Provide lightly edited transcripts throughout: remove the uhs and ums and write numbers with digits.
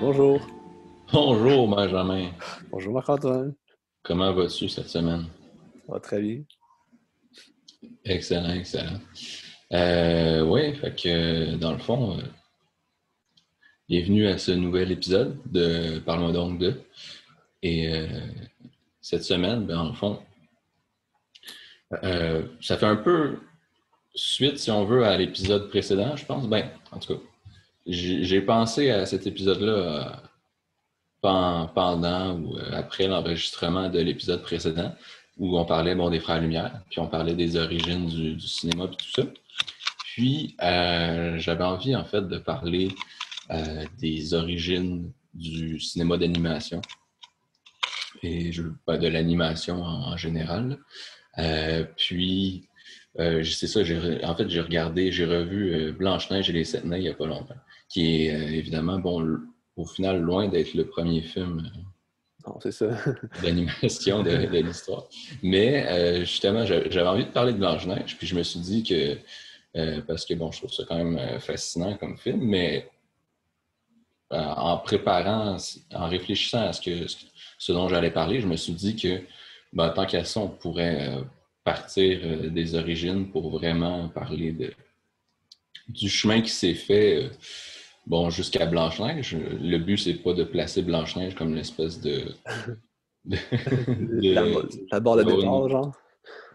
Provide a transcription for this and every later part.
Bonjour. Bonjour Benjamin, Bonjour Marc-Antoine. comment vas-tu cette semaine? Ça va très bien. Excellent, excellent. Oui, fait que dans le fond, bienvenue à ce nouvel épisode de Parle-moi donc de. Et cette semaine, ben, dans le fond, ça fait un peu suite, si on veut, à l'épisode précédent, je pense. Ben, en tout cas, j'ai pensé à cet épisode-là pendant ou après l'enregistrement de l'épisode précédent, où on parlait bon, des Frères Lumière, puis on parlait des origines du cinéma, puis tout ça. Puis, j'avais envie, en fait, de parler des origines du cinéma d'animation et de l'animation en général. C'est ça, en fait, j'ai revu Blanche-Neige et les Sept Nains il n'y a pas longtemps, qui est évidemment, bon, au final, loin d'être le premier film Non, c'est ça. d'animation de l'histoire. Mais justement, j'avais envie de parler de Blanche-Neige, puis je me suis dit que parce que bon, je trouve ça quand même fascinant comme film, mais en préparant, en réfléchissant à ce dont j'allais parler, je me suis dit que ben, tant qu'à ça, on pourrait partir des origines pour vraiment parler du chemin qui s'est fait bon, jusqu'à Blanche-Neige. Le but, c'est pas de placer Blanche-Neige comme l'espèce de, La, de- la barre de d'avoir départ, genre.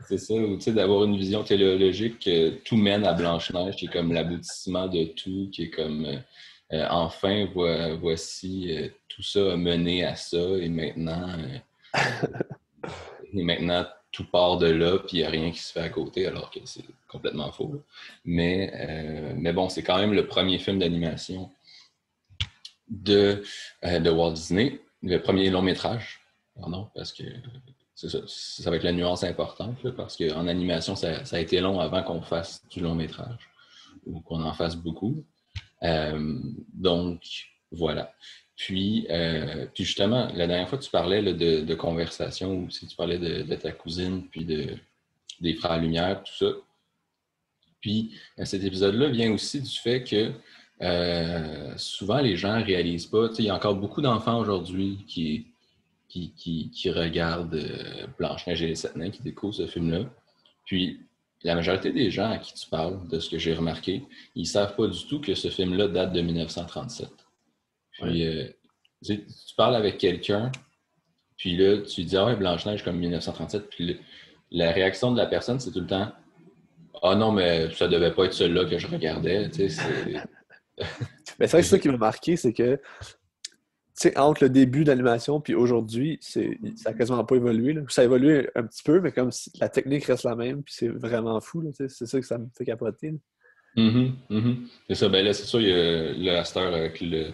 c'est ça, ou tu sais, d'avoir une vision téléologique que tout mène à Blanche-Neige, qui est comme l'aboutissement de tout, qui est comme enfin, voici tout ça a mené à ça, et maintenant tout part de là, puis il n'y a rien qui se fait à côté, alors que c'est complètement faux. Là. Mais bon, c'est quand même le premier film d'animation de Walt Disney, le premier long métrage, pardon, parce que ça va être la nuance importante, là, parce qu'en animation, ça a été long avant qu'on fasse du long métrage, ou qu'on en fasse beaucoup. Donc, voilà. Puis justement, la dernière fois, tu parlais là, de conversation, ou si tu parlais de ta cousine, puis des Frères Lumière, tout ça. Puis cet épisode-là vient aussi du fait que souvent les gens ne réalisent pas, il y a encore beaucoup d'enfants aujourd'hui qui regardent Blanche-Neige et les Sept Nains, qui découvrent ce film-là. Puis la majorité des gens à qui tu parles, de ce que j'ai remarqué, ils ne savent pas du tout que ce film-là date de 1937. Ouais. Puis tu parles avec quelqu'un, puis là, tu dis, ah ouais, Blanche-Neige comme 1937, puis la réaction de la personne, c'est tout le temps, ah non, mais ça devait pas être celui-là que je regardais, tu sais, Mais c'est vrai que ça qui m'a marqué, c'est que, tu sais, entre le début de l'animation puis aujourd'hui, ça a quasiment pas évolué, là. Ça a évolué un petit peu, mais comme si la technique reste la même, puis c'est vraiment fou, là, tu sais. C'est ça que ça me fait capoter, là. C'est ça, ben là, c'est sûr, il y a le Aster avec les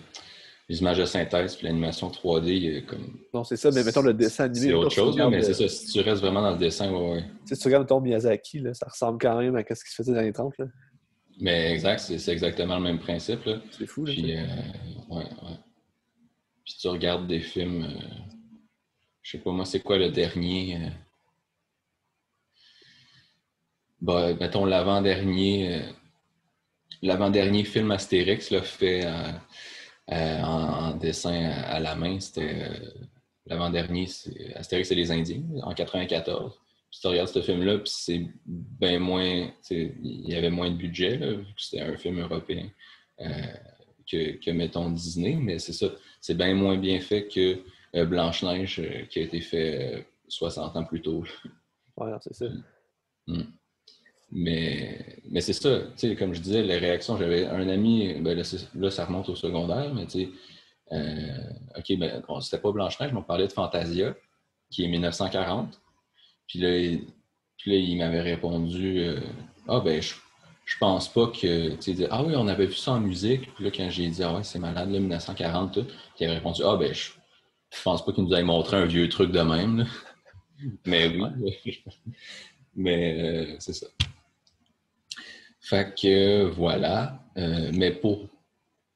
images de synthèse puis l'animation 3D, il y a comme. Non, c'est ça, mais mettons le dessin animé, C'est mettons, autre si tu chose, là, regardes, mais c'est ça, si tu restes vraiment dans le dessin, ouais, ouais. si tu regardes, mettons, Miyazaki, là, ça ressemble quand même à ce qui se faisait dans les 30, là. Mais exact, c'est exactement le même principe, là. C'est fou, là, tu sais. Puis, ouais, ouais. Puis tu regardes des films, je sais pas moi, c'est quoi le dernier? Bah, mettons l'avant-dernier film Astérix, là, fait en dessin à la main, c'était l'avant-dernier, c'est Astérix et les Indiens, en 94. Puis tu regardes ce film-là, puis c'est bien moins, il y avait moins de budget, là, vu que c'était un film européen euh, que, mettons, Disney, mais c'est ça, c'est bien moins bien fait que Blanche-Neige, qui a été fait 60 ans plus tôt. Ouais, non, c'est ça. Mm. Mais c'est ça, tu sais, comme je disais, les réactions, j'avais un ami, ben là, ça remonte au secondaire, mais tu sais, OK, ben, c'était pas Blanche-Neige, mais on parlait de Fantasia, qui est 1940. Puis là, il m'avait répondu, ah ben, je pense pas que, tu sais, ah oui, on avait vu ça en musique. Puis là, quand j'ai dit, ah ouais, c'est malade, là, 1940, tout, il avait répondu, ah ben, je pense pas qu'il nous ait montré un vieux truc de même, là. Mais Ouais. oui, mais c'est ça. Fait que voilà. Mais pour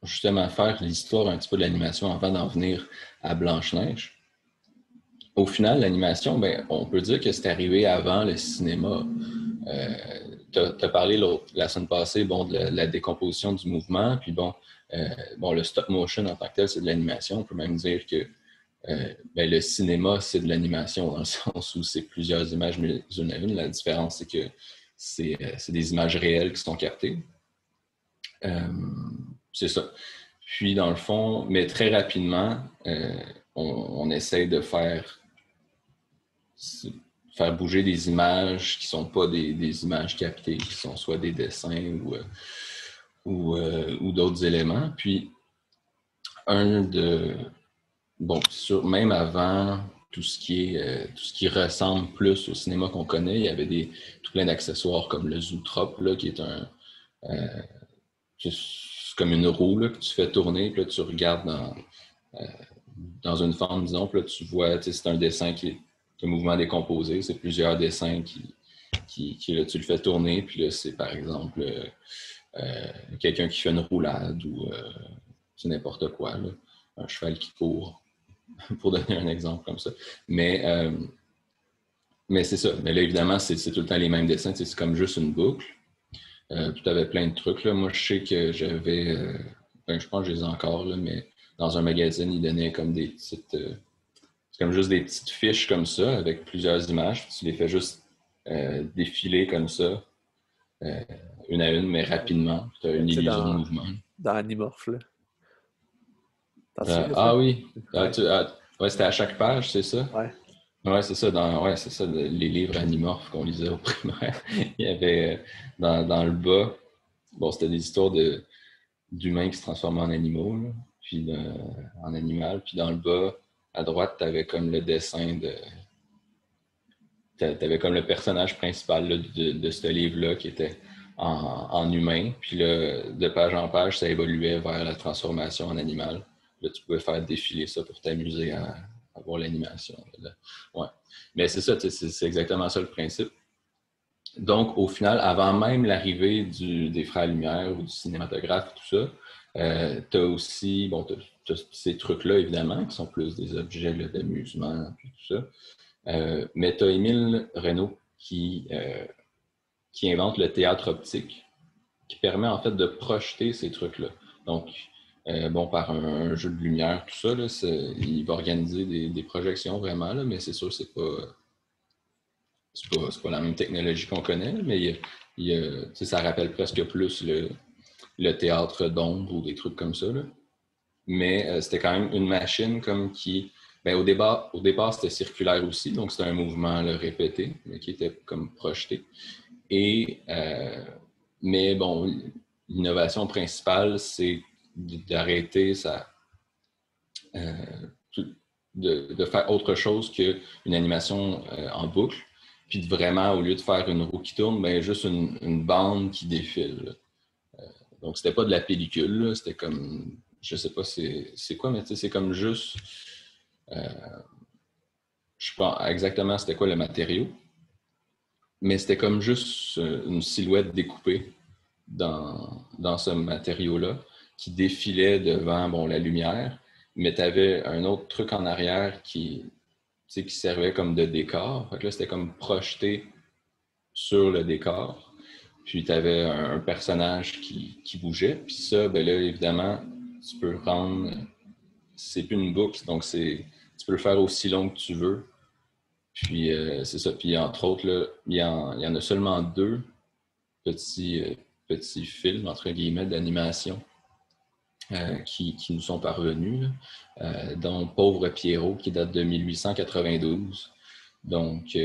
justement faire l'histoire un petit peu de l'animation avant d'en venir à Blanche-Neige, au final, l'animation, ben, on peut dire que c'est arrivé avant le cinéma. Tu as parlé la semaine passée bon, de la décomposition du mouvement, puis bon, le stop motion en tant que tel, c'est de l'animation. On peut même dire que ben, le cinéma, c'est de l'animation dans le sens où c'est plusieurs images mises une à une. La différence, c'est que c'est des images réelles qui sont captées. C'est ça. Puis, dans le fond, mais très rapidement, on essaie de faire bouger des images qui ne sont pas des images captées, qui sont soit des dessins ou d'autres éléments. Puis, même avant tout ce qui ressemble plus au cinéma qu'on connaît, il y avait tout plein d'accessoires comme le zootrope, là, qui est c'est comme une roue là, que tu fais tourner, puis là, tu regardes dans une forme, disons, puis là, tu vois, c'est un dessin qui est un mouvement décomposé, c'est plusieurs dessins qui là, tu le fais tourner, puis là, c'est par exemple quelqu'un qui fait une roulade ou c'est n'importe quoi, là, un cheval qui court, pour donner un exemple comme ça. Mais c'est ça. Mais là, évidemment, c'est tout le temps les mêmes dessins, c'est comme juste une boucle. Tu avais plein de trucs. Là. Moi, je sais que j'avais, je pense que je les ai encore, là, mais dans un magazine, ils donnaient comme des petites... c'est comme juste des petites fiches comme ça, avec plusieurs images. Tu les fais juste défiler comme ça, une à une, mais rapidement. Tu as une illusion de mouvement. Dans Animorph, là. Oui. Ouais. Ouais, c'était à chaque page, c'est ça? Ouais. Ouais, c'est ça. C'est ça, les livres Animorph qu'on lisait au primaire. Il y avait dans le bas, bon, c'était des histoires d'humains qui se transformaient en animaux, là, puis en animal. Puis dans le bas, à droite, tu avais comme le dessin t'avais comme le personnage principal là, de ce livre-là qui était en humain. Puis là, de page en page, ça évoluait vers la transformation en animal. Là, tu pouvais faire défiler ça pour t'amuser à voir l'animation. Ouais. Mais c'est ça, c'est exactement ça le principe. Donc, au final, avant même l'arrivée des Frères Lumière ou du cinématographe, tout ça, tu as aussi, bon, t'as ces trucs-là, évidemment, qui sont plus des objets d'amusement, puis tout ça. Mais tu as Émile Renault qui invente le théâtre optique, qui permet en fait de projeter ces trucs-là. Donc, par un jeu de lumière, tout ça, là, il va organiser des projections vraiment, là, mais c'est sûr que c'est pas la même technologie qu'on connaît, mais ça rappelle presque plus le théâtre d'ombre ou des trucs comme ça. Là. Mais c'était quand même une machine comme qui... au départ, c'était circulaire aussi, donc c'était un mouvement là, répété, mais qui était comme projeté. Mais bon, l'innovation principale, c'est d'arrêter de faire autre chose qu'une animation en boucle, puis de vraiment, au lieu de faire une roue qui tourne, juste une bande qui défile. Donc, c'était pas de la pellicule, là, c'était comme, je sais pas c'est quoi, mais c'est comme juste, je sais pas exactement c'était quoi le matériau, mais c'était comme juste une silhouette découpée dans ce matériau-là qui défilait devant la lumière, mais tu avais un autre truc en arrière qui servait comme de décor. Fait que là, c'était comme projeté sur le décor. Puis tu avais un personnage qui bougeait. Puis ça, là, évidemment, tu peux rendre... C'est plus une boucle, donc tu peux le faire aussi long que tu veux. Puis c'est ça. Puis entre autres, là, il y en a seulement 2 petits films, entre guillemets, d'animation qui nous sont parvenus, dont Pauvre Pierrot, qui date de 1892. Donc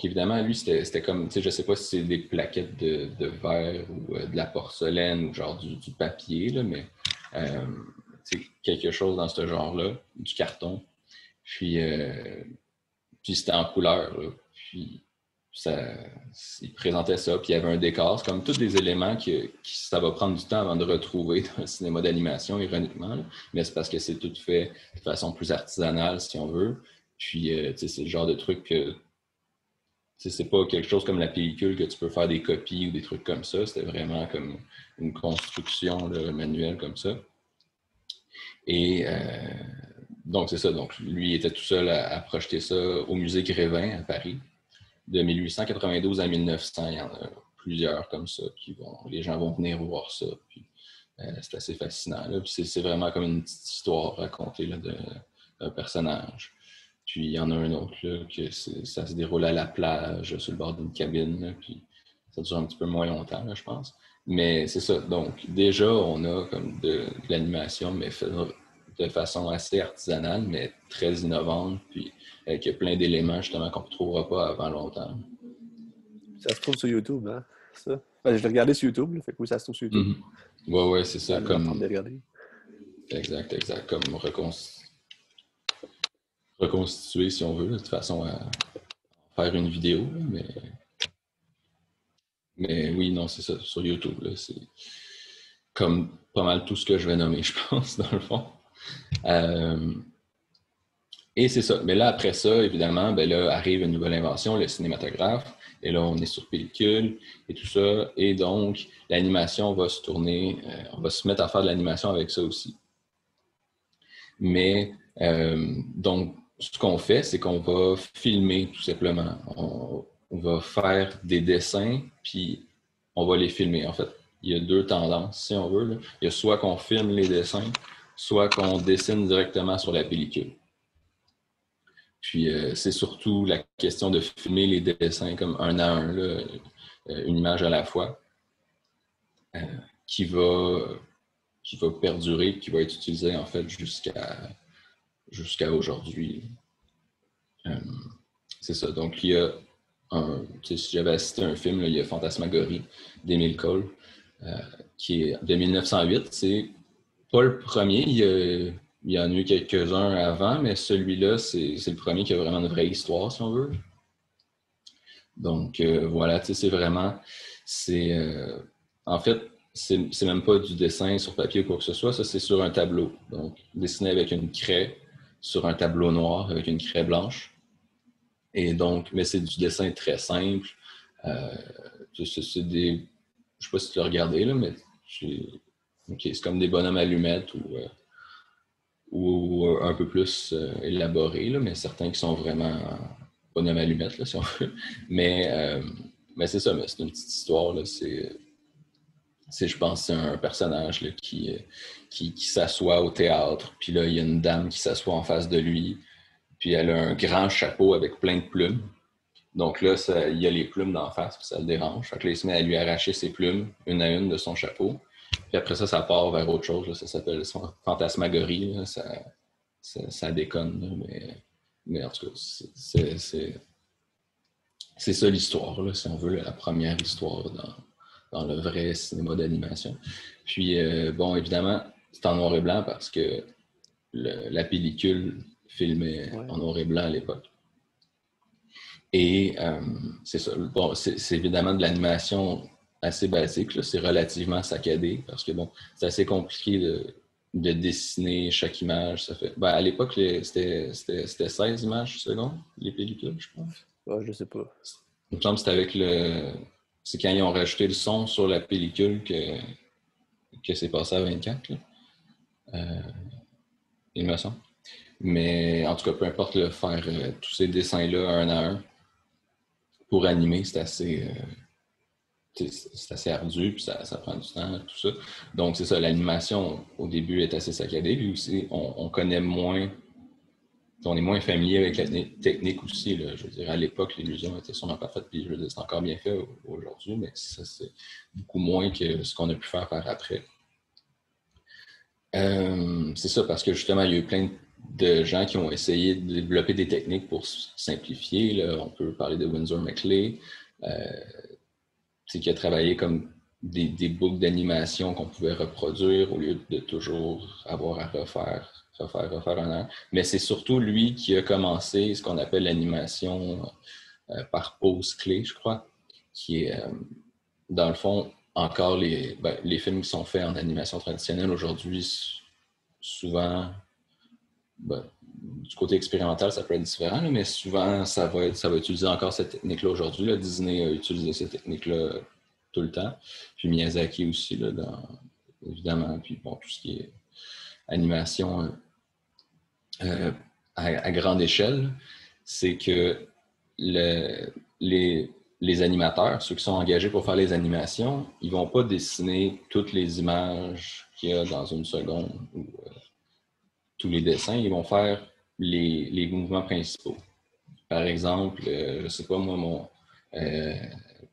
évidemment, lui, c'était comme, je ne sais pas si c'est des plaquettes de verre ou de la porcelaine ou genre du papier, là, mais quelque chose dans ce genre-là, du carton. Puis c'était en couleur. Là. Puis il présentait ça, puis il y avait un décor. C'est comme tous des éléments qui ça va prendre du temps avant de retrouver dans le cinéma d'animation, ironiquement. Là. Mais c'est parce que c'est tout fait de façon plus artisanale, si on veut. Puis, c'est le genre de truc que c'est pas quelque chose comme la pellicule que tu peux faire des copies ou des trucs comme ça. C'était vraiment comme une construction là, manuelle comme ça. Et donc, c'est ça. Donc, lui, il était tout seul à projeter ça au musée Grévin à Paris. De 1892 à 1900, il y en a plusieurs comme ça. Puis les gens vont venir voir ça. Puis c'est assez fascinant. Là. Puis c'est vraiment comme une petite histoire racontée là, d'un personnage. Puis il y en a un autre là, que ça se déroule à la plage, sur le bord d'une cabine. Là, puis ça dure un petit peu moins longtemps, là, je pense. Mais c'est ça. Donc, déjà, on a comme de l'animation, mais fait de façon assez artisanale, mais très innovante. Puis avec plein d'éléments, justement, qu'on ne retrouvera pas avant longtemps. Ça se trouve sur YouTube, hein? Ça. Ben, je l'ai regardé sur YouTube, là, fait que oui, ça se trouve sur YouTube. Ouais, c'est ça. Comme... regarder. Exact. Comme reconstituer, si on veut, là, de façon à faire une vidéo. Mais oui, non, c'est ça. Sur YouTube, là, c'est comme pas mal tout ce que je vais nommer, je pense, dans le fond. Et c'est ça. Mais là, après ça, évidemment, ben là, arrive une nouvelle invention, le cinématographe. Et là, on est sur pellicule et tout ça. Et donc, l'animation va se tourner, on va se mettre à faire de l'animation avec ça aussi. Mais, donc, ce qu'on fait, c'est qu'on va filmer tout simplement. On va faire des dessins, puis on va les filmer. En fait, il y a deux tendances, si on veut. Là. Il y a soit qu'on filme les dessins, soit qu'on dessine directement sur la pellicule. Puis c'est surtout la question de filmer les dessins comme un à un, là, une image à la fois, qui va perdurer, qui va être utilisée en fait jusqu'à aujourd'hui. C'est ça. Donc il y a si j'avais assisté à un film, là, il y a Fantasmagorie d'Émile Cole, qui est de 1908. C'est pas le premier. Il y en a eu quelques-uns avant, mais celui-là, c'est le premier qui a vraiment une vraie histoire, si on veut. Donc, voilà, c'est vraiment... en fait, c'est même pas du dessin sur papier ou quoi que ce soit. Ça, c'est sur un tableau. Donc, dessiné avec une craie sur un tableau noir avec une craie blanche. Et donc, mais c'est du dessin très simple. C'est des... Je sais pas si tu l'as regardé, là, mais c'est comme des bonhommes allumettes ou un peu plus élaborés, là, mais certains qui sont vraiment bonhommes allumettes, là, si on veut. Mais c'est ça, mais c'est une petite histoire. Là, je pense, c'est un personnage là, qui s'assoit au théâtre, puis là, il y a une dame qui s'assoit en face de lui, puis elle a un grand chapeau avec plein de plumes. Donc là, il y a les plumes d'en face, puis ça le dérange. Fait que là, il se met à lui arracher ses plumes, une à une, de son chapeau. Puis après ça, ça part vers autre chose. Là. Ça s'appelle Fantasmagorie. Là. Ça déconne. Là. Mais en tout cas, c'est ça l'histoire, là, si on veut, la première histoire dans le vrai cinéma d'animation. Puis, bon, évidemment, c'est en noir et blanc parce que la pellicule filmait en noir et blanc à l'époque. Et c'est ça. Bon, c'est évidemment de l'animation assez basique. Là. C'est relativement saccadé parce que, bon, c'est assez compliqué de dessiner chaque image. Ça fait... à l'époque, c'était 16 images secondes, les pellicules, je pense. Ouais, je sais pas. Il me semble que c'était avec c'est quand ils ont rajouté le son sur la pellicule que c'est passé à 24. Là. Il me semble. Mais en tout cas, peu importe, là, faire tous ces dessins-là un à un pour animer, c'est assez ardu, puis ça prend du temps, tout ça. Donc, c'est ça, l'animation, au début, est assez saccadée. Puis aussi, on connaît moins, on est moins familier avec la technique aussi. Là. Je veux dire, à l'époque, l'illusion était sûrement pas faite, puis je veux dire, c'est encore bien fait aujourd'hui, mais ça, c'est beaucoup moins que ce qu'on a pu faire par après. C'est ça, parce que justement, il y a eu plein de gens qui ont essayé de développer des techniques pour simplifier. Là. On peut parler de Winsor McLay, qui a travaillé comme des boucles d'animation qu'on pouvait reproduire au lieu de toujours avoir à refaire en un. Mais c'est surtout lui qui a commencé ce qu'on appelle l'animation par pause clé, je crois, qui est, dans le fond, encore les films qui sont faits en animation traditionnelle aujourd'hui, souvent, ben, du côté expérimental, ça peut être différent, là, mais souvent, ça va utiliser encore cette technique-là aujourd'hui. Là. Disney a utilisé cette technique-là tout le temps. Puis Miyazaki aussi, là, évidemment. Puis bon, tout ce qui est animation à grande échelle, c'est que les animateurs, ceux qui sont engagés pour faire les animations, ils ne vont pas dessiner toutes les images qu'il y a dans une seconde ou tous les dessins. Ils vont faire les mouvements principaux. Par exemple, je ne sais pas, moi, mon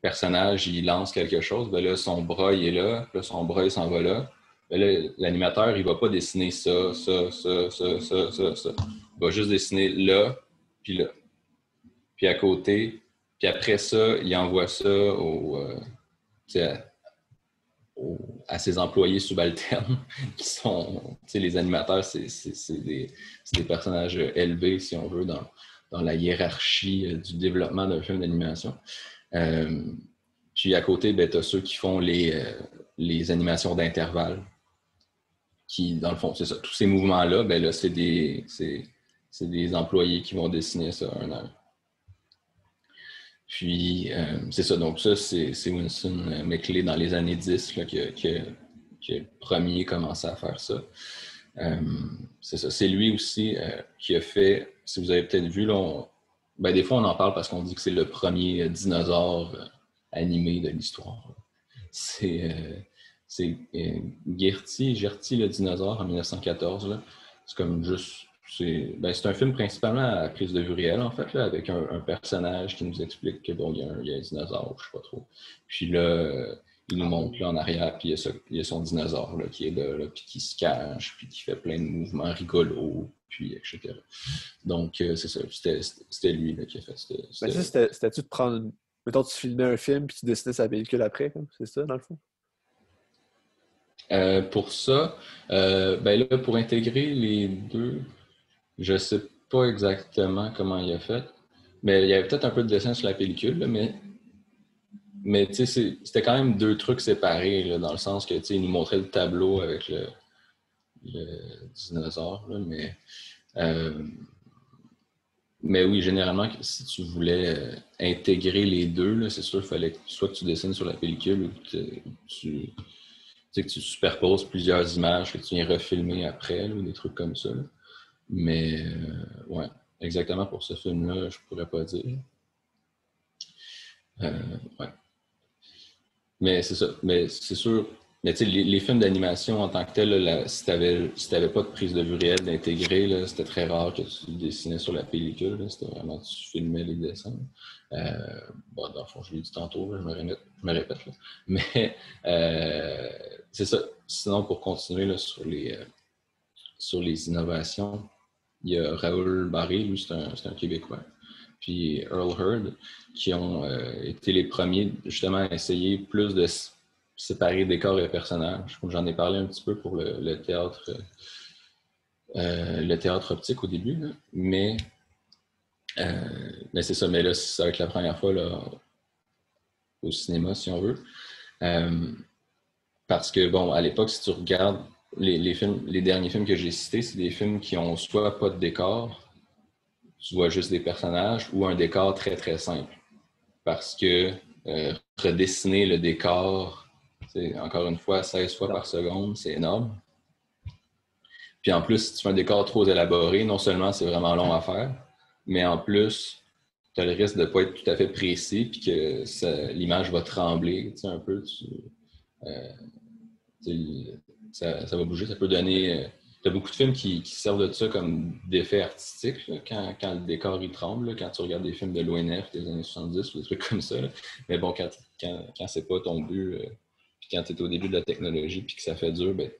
personnage, il lance quelque chose, ben là, son bras, il est là, puis là, son bras, il s'en va là. Ben là, l'animateur, il ne va pas dessiner ça. Il va juste dessiner là, puis à côté. Puis après ça, il envoie ça à ses employés subalternes, qui sont, les animateurs, c'est des personnages élevés, si on veut, dans la hiérarchie du développement d'un film d'animation. Puis à côté, ben, tu as ceux qui font les animations d'intervalle, qui, dans le fond, c'est ça. Tous ces mouvements-là, ben là, c'est des employés qui vont dessiner ça un à un. Puis, c'est ça. Donc, ça, c'est Winston McLay dans les années 10 là, qui a le premier commencé à faire ça. C'est ça. C'est lui aussi qui a fait, si vous avez peut-être vu, là, ben, des fois, on en parle parce qu'on dit que c'est le premier dinosaure animé de l'histoire. C'est Gertie le dinosaure en 1914. C'est comme juste... C'est un film principalement à prise de vue réelle, en fait, là, avec un personnage qui nous explique que bon, il y a un dinosaure, je ne sais pas trop. Puis là, il nous montre là, en arrière, puis il y a son dinosaure là, qui est là, puis qui se cache, puis qui fait plein de mouvements rigolos, puis etc. Donc, c'est ça. C'était lui là, qui a fait Mais ça, c'était-tu de prendre... Mettons, tu filmais un film, puis tu dessinais sa pellicule après, c'est ça, dans le fond? Pour ça, ben là, pour intégrer les deux, je ne sais pas exactement comment il a fait, mais il y avait peut-être un peu de dessin sur la pellicule, là, mais tu sais, c'était quand même deux trucs séparés, là, dans le sens que, tu sais, il nous montrait le tableau avec le dinosaure, là, mais oui, généralement, si tu voulais intégrer les deux, là, c'est sûr qu'il fallait soit que tu dessines sur la pellicule ou que tu superposes plusieurs images que tu viens refilmer après, là, ou des trucs comme ça. Là. Mais, ouais, exactement pour ce film-là, je pourrais pas dire. Ouais. Mais c'est ça. Mais c'est sûr. Mais tu sais, les films d'animation en tant que tel, là, si t'avais pas de prise de vue réelle d'intégrer, là, c'était très rare que tu dessinais sur la pellicule. Là. C'était vraiment tu filmais les dessins. Bon, dans le fond, je l'ai dit tantôt, là, je me répète. Là. Mais c'est ça. Sinon, pour continuer là, sur les innovations, il y a Raoul Barré, lui, c'est un Québécois. Puis Earl Hurd, qui ont été les premiers justement à essayer plus de séparer décors et personnages. Comme j'en ai parlé un petit peu pour le théâtre optique au début, là. Mais c'est ça. Mais là, ça va être la première fois là, au cinéma, si on veut. Parce que, bon, à l'époque, si tu regardes les derniers films que j'ai cités, c'est des films qui ont soit pas de décor, tu vois juste des personnages, ou un décor très, très simple. Parce que redessiner le décor, encore une fois, 16 fois par seconde, c'est énorme. Puis en plus, si tu fais un décor trop élaboré, non seulement c'est vraiment long à faire, mais en plus, tu as le risque de ne pas être tout à fait précis, puis que l'image va trembler un peu. Ça va bouger, ça peut donner... Tu as beaucoup de films qui servent de ça comme d'effet artistique, là, quand le décor il tremble, là, quand tu regardes des films de l'ONF des années 70 ou des trucs comme ça. Là. Mais bon, quand c'est pas ton but, puis quand tu es au début de la technologie puis que ça fait dur, ben,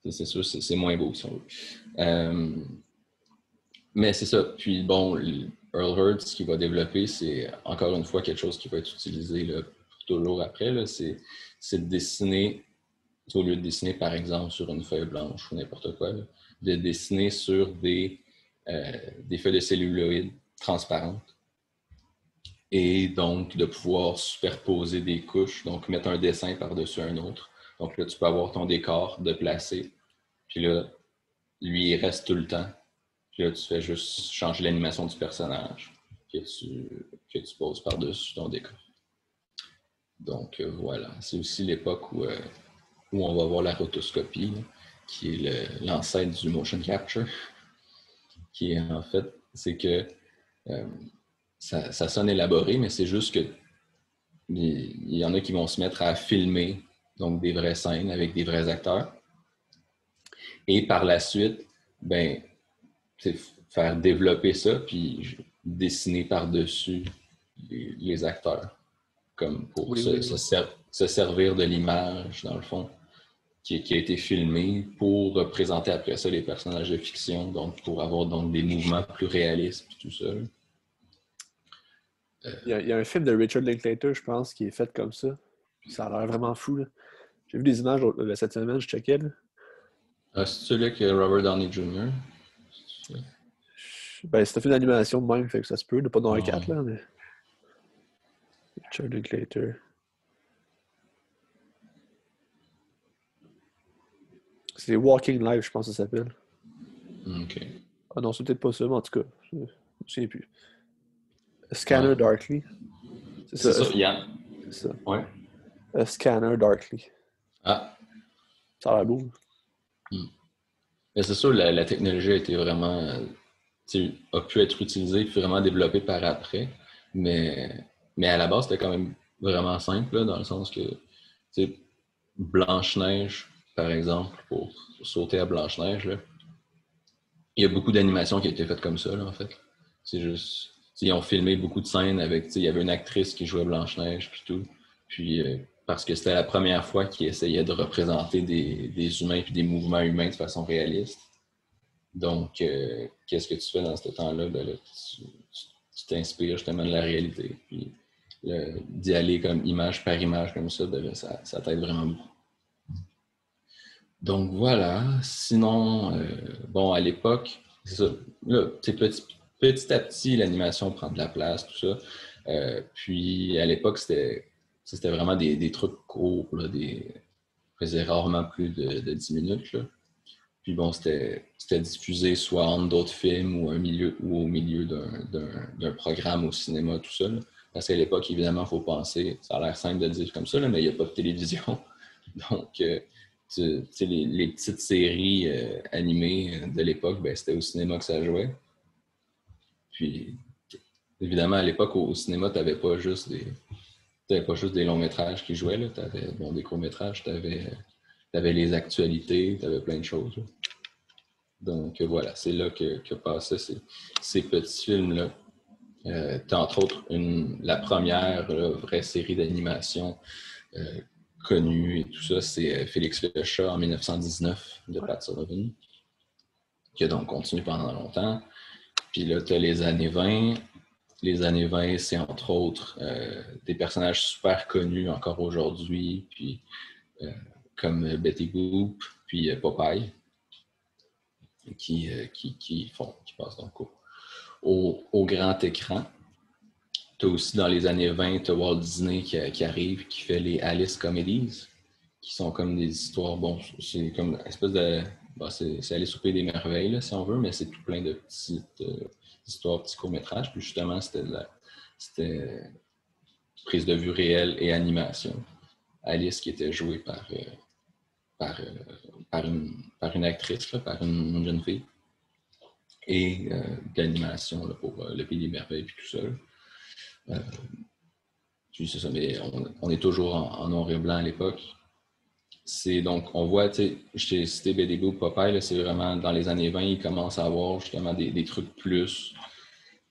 c'est sûr, c'est moins beau si on veut. Mais c'est ça. Puis bon, Earl Hurd, ce qu'il va développer, c'est encore une fois quelque chose qui va être utilisé là, toujours après. Là, c'est de dessiner, au lieu de dessiner par exemple sur une feuille blanche ou n'importe quoi, là, de dessiner sur des feuilles de celluloïd transparentes. Et donc de pouvoir superposer des couches, donc mettre un dessin par-dessus un autre. Donc là, tu peux avoir ton décor de placer. Puis là, lui, il reste tout le temps. Puis là, tu fais juste changer l'animation du personnage que tu poses par-dessus ton décor. Donc voilà, c'est aussi l'époque où on va voir la rotoscopie, là, qui est l'ancêtre du motion capture, qui est en fait, c'est que euh, ça sonne élaboré, mais c'est juste que il y en a qui vont se mettre à filmer donc des vraies scènes avec des vrais acteurs. Et par la suite, ben, faire développer ça, puis dessiner par-dessus les acteurs, comme pour Oui, oui, oui. se servir de l'image, dans le fond, qui a été filmée pour représenter après ça les personnages de fiction, donc pour avoir donc des mouvements plus réalistes, puis tout ça. Il y a un film de Richard Linklater, je pense, qui est fait comme ça. Puis ça a l'air vraiment fou, là. J'ai vu des images cette semaine, je checkais, là. C'est celui que Robert Downey Jr. Ben, c'est un film d'animation de même, fait que ça se peut, là, pas dans un Ah, 4, là, mais... Richard Linklater. C'est Walking Live, je pense que ça s'appelle. ok. Ah non, c'est peut-être pas ça, mais en tout cas, je me souviens plus. A Ouais. Scanner Darkly. C'est C'est ça, ça, Yann. c'est ça. Ouais. A Scanner Darkly. Ah. Ça a l'air beau. Mais c'est sûr, la technologie a été vraiment, a pu être utilisée puis vraiment développée par après. Mais, mais à la base, c'était quand même vraiment simple, là, dans le sens que, tu sais, Blanche-Neige, par exemple, pour sauter à Blanche-Neige, là, il y a beaucoup d'animations qui ont été faites comme ça, là, en fait. C'est juste, ils ont filmé beaucoup de scènes avec, il y avait une actrice qui jouait Blanche-Neige, puis tout. Puis, parce que c'était la première fois qu'ils essayaient de représenter des humains puis des mouvements humains de façon réaliste. Donc, qu'est-ce que tu fais dans ce temps-là? Ben là, tu t'inspires justement de la réalité. Puis, d'y aller comme image par image comme ça, ben là, ça t'aide vraiment beaucoup. Donc voilà. Sinon, bon, à l'époque, c'est ça. Là, petit à petit, l'animation prend de la place, tout ça. Puis à l'époque, c'était vraiment des trucs courts, là, faisait rarement plus de 10 minutes. Là. Puis bon, c'était diffusé soit entre d'autres films ou au milieu d'un programme au cinéma, tout ça. Là. Parce qu'à l'époque, évidemment, il faut penser, ça a l'air simple de dire comme ça, là, mais il n'y a pas de télévision. Donc, les petites séries animées de l'époque, ben, c'était au cinéma que ça jouait. Puis, évidemment, à l'époque, au cinéma, tu n'avais pas juste des longs métrages qui jouaient. Tu avais des courts métrages, tu avais les actualités, tu avais plein de choses. Là. Donc voilà, c'est là que passaient ces petits films-là. Tu as entre autres la première vraie série d'animation connue et tout ça, c'est Félix le chat en 1919 de Pat Sullivan, qui a donc continué pendant longtemps. Puis là, tu as les années 20. Les années 20, c'est entre autres des personnages super connus encore aujourd'hui, puis comme Betty Boop, puis Popeye, qui passent donc au grand écran. Tu as aussi dans les années 20, tu as Walt Disney qui arrive, qui fait les Alice Comedies, qui sont comme des histoires, bon, c'est comme une espèce de... Bon, c'est Alice au Pays des Merveilles, là, si on veut, mais c'est tout plein de petites histoires, petits courts-métrages. Puis justement, c'était prise de vue réelle et animation. Alice qui était jouée par, par une actrice, là, par une jeune fille, et d'animation pour le Pays des Merveilles puis tout ça. Puis c'est ça, mais on est toujours en noir et blanc à l'époque. C'est donc, on voit, tu sais, je t'ai cité BD Boop Popeye, là, c'est vraiment dans les années 20, il commence à avoir justement des trucs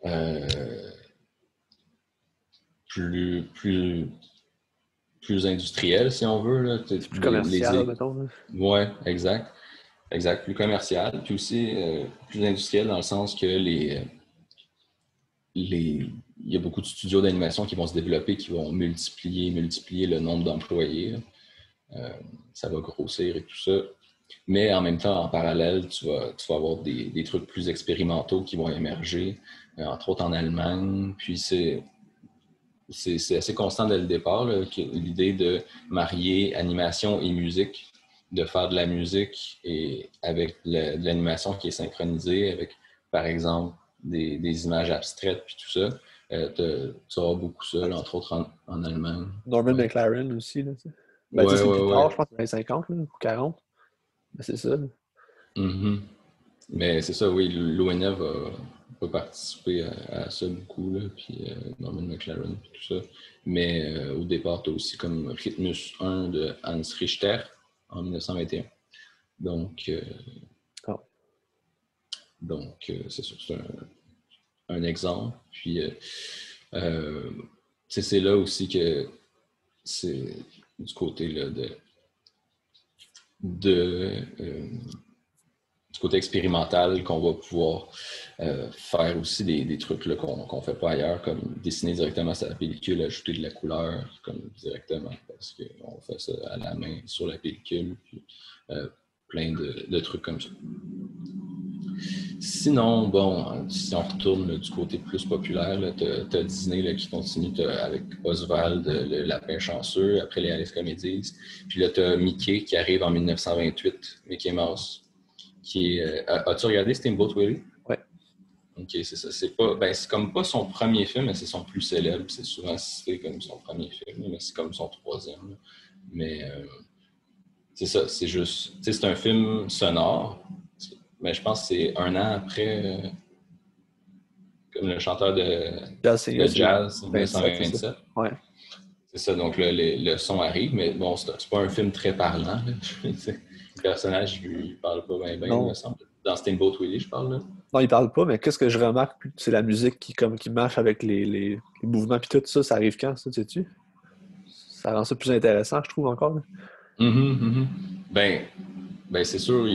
euh, plus, plus, plus industriels, si on veut. Là. C'est plus commercial, mettons. Là. Ouais, exact. Exact, plus commercial. Puis aussi plus industriel dans le sens que il y a beaucoup de studios d'animation qui vont se développer, qui vont multiplier le nombre d'employés. Ça va grossir et tout ça. Mais en même temps, en parallèle, tu vas avoir des trucs plus expérimentaux qui vont émerger, entre autres en Allemagne. Puis c'est assez constant dès le départ, l'idée de marier animation et musique. de faire de la musique et avec de l'animation qui est synchronisée avec, par exemple, des images abstraites puis tout ça. Tu auras beaucoup ça, là, entre autres en Allemagne. Norman Ouais. McLaren aussi, là, tu sais. Ben, tu sais, Ouais, c'est ouais, plus tard, je ouais. pense, dans les 50 là, ou 40. Ben, c'est ça, là. Mhm. Mais c'est ça, oui, l'ONF va participer à ça beaucoup, là, puis Norman McLaren, puis tout ça. Mais au départ, tu as aussi comme Rhythmus 1 de Hans Richter en 1921. Donc, Ah. C'est sûr, c'est un exemple. Puis, c'est là aussi que c'est du côté là, du côté expérimental qu'on va pouvoir faire aussi des trucs là, qu'on fait pas ailleurs, comme dessiner directement sur la pellicule, ajouter de la couleur comme directement, parce qu'on fait ça à la main sur la pellicule, puis plein de trucs comme ça. Sinon, bon, si on retourne là, du côté plus populaire, tu as Disney là, qui continue avec Oswald, le lapin chanceux, après les Alice Comedies. Puis là, tu as Mickey qui arrive en 1928, Mickey Mouse. As-tu regardé Steamboat Willie? Ouais. Ok, c'est ça. C'est comme pas son premier film, mais c'est son plus célèbre. C'est souvent cité comme son premier film, mais c'est comme son troisième. Là. Mais c'est ça, c'est juste. C'est un film sonore, mais je pense que c'est un an après, comme le chanteur Jazz Singer, de c'est jazz, 27, c'est ça. 1927. Ouais. C'est ça, donc là, le son arrive, mais bon, c'est pas un film très parlant. Là. Le personnage, il parle pas bien, il me Non. semble. Dans Steamboat Willie, je parle là. Non, il parle pas, mais qu'est-ce que je remarque, c'est la musique qui marche avec les mouvements, puis tout ça, ça arrive quand, ça, sais-tu? Ça rend ça plus intéressant, je trouve, encore, là. Mhm. Ben, c'est sûr,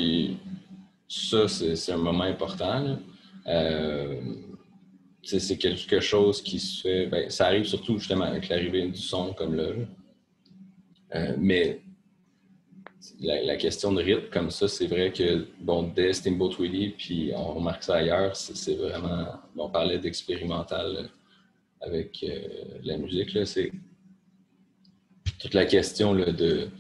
ça, c'est un moment important. Là. Euh, c'est quelque chose qui se fait. Ben, ça arrive surtout justement avec l'arrivée du son comme là. Mais la question de rythme comme ça, c'est vrai que bon, dès Steamboat Willie, puis on remarque ça ailleurs, c'est vraiment. On parlait d'expérimental avec la musique, là, c'est toute la question là, de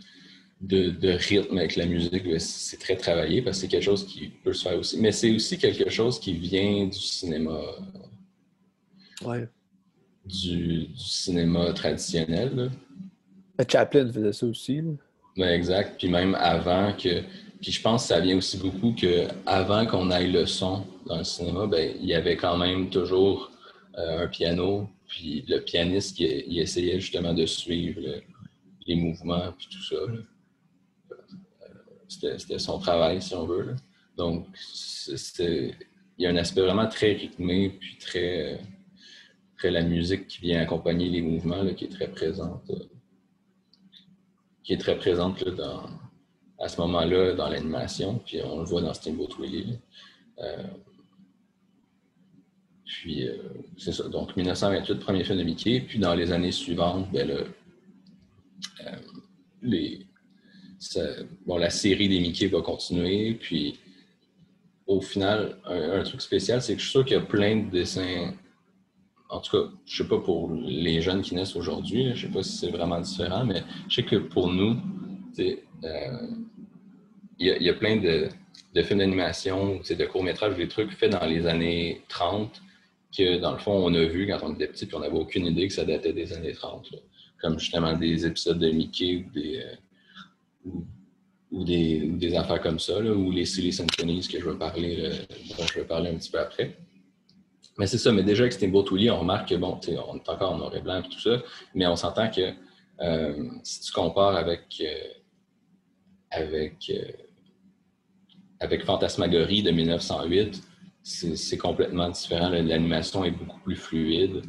rythme avec la musique, c'est très travaillé parce que c'est quelque chose qui peut se faire aussi. Mais c'est aussi quelque chose qui vient du cinéma, Ouais. du cinéma traditionnel. Là. Chaplin faisait ça aussi, là. Ouais, exact. Puis même avant que. Puis je pense que ça vient aussi beaucoup que avant qu'on aille le son dans le cinéma, ben, il y avait quand même toujours un piano. Puis le pianiste, il essayait justement de suivre les mouvements puis tout ça. Là. C'était son travail, si on veut. Là. Donc, il y a un aspect vraiment très rythmé, puis très la musique qui vient accompagner les mouvements, là, qui est très présente. Là, à ce moment-là dans l'animation, puis on le voit dans Steamboat Willie. Puis, c'est ça. Donc, 1928, premier film de Mickey. Puis, dans les années suivantes, ben, la série des Mickey va continuer. Puis, au final, un truc spécial, c'est que je suis sûr qu'il y a plein de dessins. En tout cas, je sais pas pour les jeunes qui naissent aujourd'hui, je sais pas si c'est vraiment différent, mais je sais que pour nous, il y a plein de films d'animation, de courts-métrages, des trucs faits dans les années 30 que, dans le fond, on a vu quand on était petit, puis on n'avait aucune idée que ça datait des années 30. Là. Comme justement des épisodes de Mickey ou des affaires comme ça, là, ou les Silly Symphonies que dont je vais parler un petit peu après. Mais c'est ça, mais déjà avec Steamboat Willie, on remarque que, bon, on est encore en noir et blanc et tout ça, mais on s'entend que si tu compares avec Fantasmagorie de 1908, c'est complètement différent. L'animation est beaucoup plus fluide.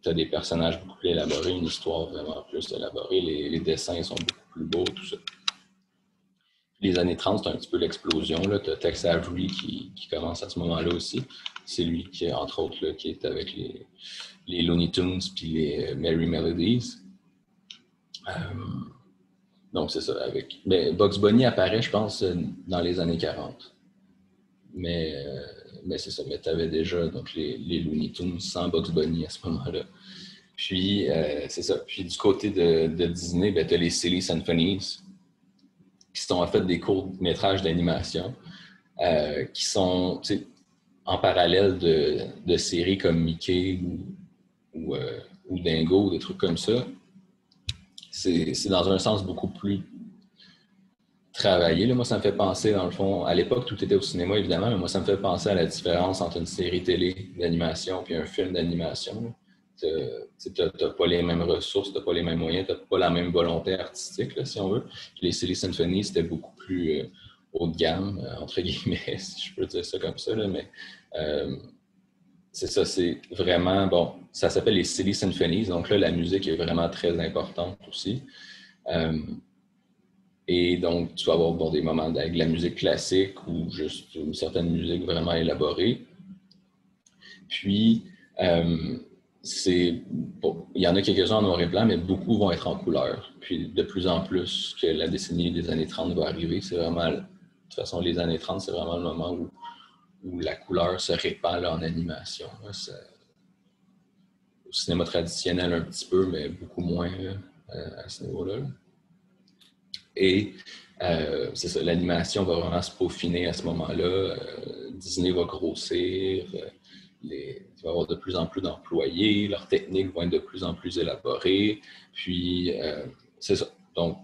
Tu as des personnages beaucoup plus élaborés, une histoire vraiment plus élaborée. Les dessins sont beaucoup plus beaux, tout ça. Les années 30, c'est un petit peu l'explosion. Tu as Tex Avery qui commence à ce moment-là aussi. C'est lui qui, entre autres, là, qui est avec les Looney Tunes puis les Merry Melodies. Donc, c'est ça. Bugs Bunny apparaît, je pense, dans les années 40. Mais c'est ça. Mais tu avais déjà donc, les Looney Tunes sans Bugs Bunny à ce moment-là. Puis, c'est ça. Puis, du côté de Disney, tu as les Silly Symphonies. qui sont en fait des courts-métrages d'animation qui sont en parallèle de séries comme Mickey ou Dingo, des trucs comme ça. C'est dans un sens beaucoup plus travaillé. Là. Moi, ça me fait penser, dans le fond, à l'époque, tout était au cinéma, évidemment, mais moi, ça me fait penser à la différence entre une série télé d'animation et un film d'animation. Tu n'as pas les mêmes ressources, tu n'as pas les mêmes moyens, tu n'as pas la même volonté artistique, là, si on veut. Puis les Silly Symphony, c'était beaucoup plus haut de gamme, entre guillemets, si je peux dire ça comme ça. Là, mais c'est ça, c'est vraiment, bon, ça s'appelle les Silly Symphonies, donc là, la musique est vraiment très importante aussi. Et donc, tu vas avoir des moments avec de la musique classique ou juste une certaine musique vraiment élaborée. Puis, bon, il y en a quelques-uns en noir et blanc, mais beaucoup vont être en couleur. Puis, de plus en plus que la décennie des années 30 va arriver, c'est vraiment, de toute façon, les années 30, c'est vraiment le moment où la couleur se répand là, en animation. Là, au cinéma traditionnel un petit peu, mais beaucoup moins là, à ce niveau-là. Et c'est ça, l'animation va vraiment se peaufiner à ce moment-là. Disney va grossir, il va y avoir de plus en plus d'employés, leurs techniques vont être de plus en plus élaborées. Puis, c'est ça. Donc,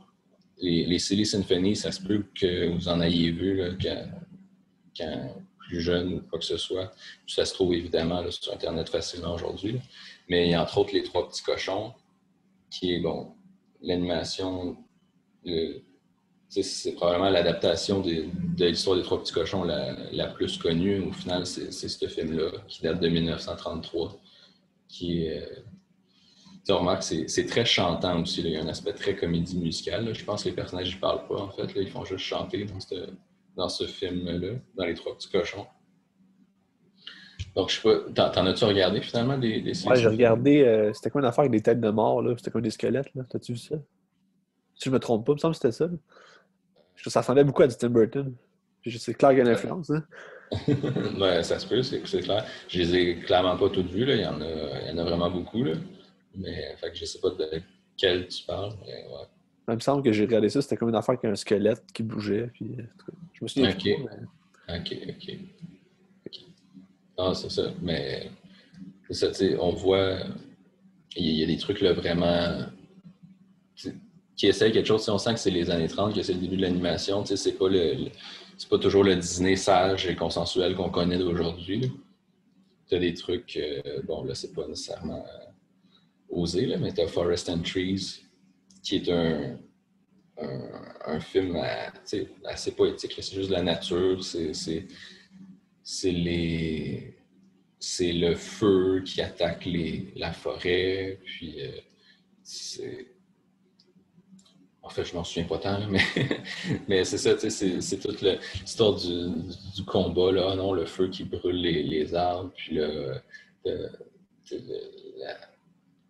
les Silly Symphony, ça se peut que vous en ayez vu là, quand plus jeune ou quoi que ce soit. Puis ça se trouve évidemment là, sur Internet facilement aujourd'hui. Là. Mais il y a entre autres Les Trois Petits Cochons, qui est, bon, l'animation... c'est probablement l'adaptation de l'histoire des Trois Petits Cochons la plus connue. Au final, c'est ce film-là qui date de 1933. Qui est, tu remarques, c'est très chantant aussi. Là. Il y a un aspect très comédie musicale. Là. Je pense que les personnages ne parlent pas, en fait. Là. Ils font juste chanter dans ce film-là, dans Les Trois Petits Cochons. Donc, je sais pas, t'en as-tu regardé finalement des Ouais, j'ai regardé, c'était quoi une affaire avec des têtes de mort, là? C'était quoi des squelettes, là? T'as-tu vu ça? Si je me trompe pas, il me semble que c'était ça. Là. Ça ressemblait beaucoup à du Tim Burton. C'est clair qu'il y a une influence, hein? Ouais, ça se peut, c'est clair. Je les ai clairement pas toutes vues, là. Il y en a vraiment beaucoup, là. Mais, fait que je sais pas de quel tu parles, mais ouais. Il me semble que j'ai regardé ça, c'était comme une affaire avec un squelette qui bougeait, puis je me souviens OK. plus trop, mais... OK. Ah, c'est ça. Mais, c'est ça, tu sais, on voit, il y a des trucs, là, vraiment, qui essayent quelque chose. On sent que c'est les années 30, que c'est le début de l'animation. C'est pas toujours le Disney sage et consensuel qu'on connaît d'aujourd'hui. Tu as des trucs, bon, là, c'est pas nécessairement osé, là, mais tu as Forest and Trees, qui est un film assez poétique. C'est juste la nature, c'est le feu qui attaque la forêt, puis c'est... En fait, je m'en souviens pas tant, là, mais c'est ça, c'est toute l'histoire du combat, là. Non, le feu qui brûle les arbres, puis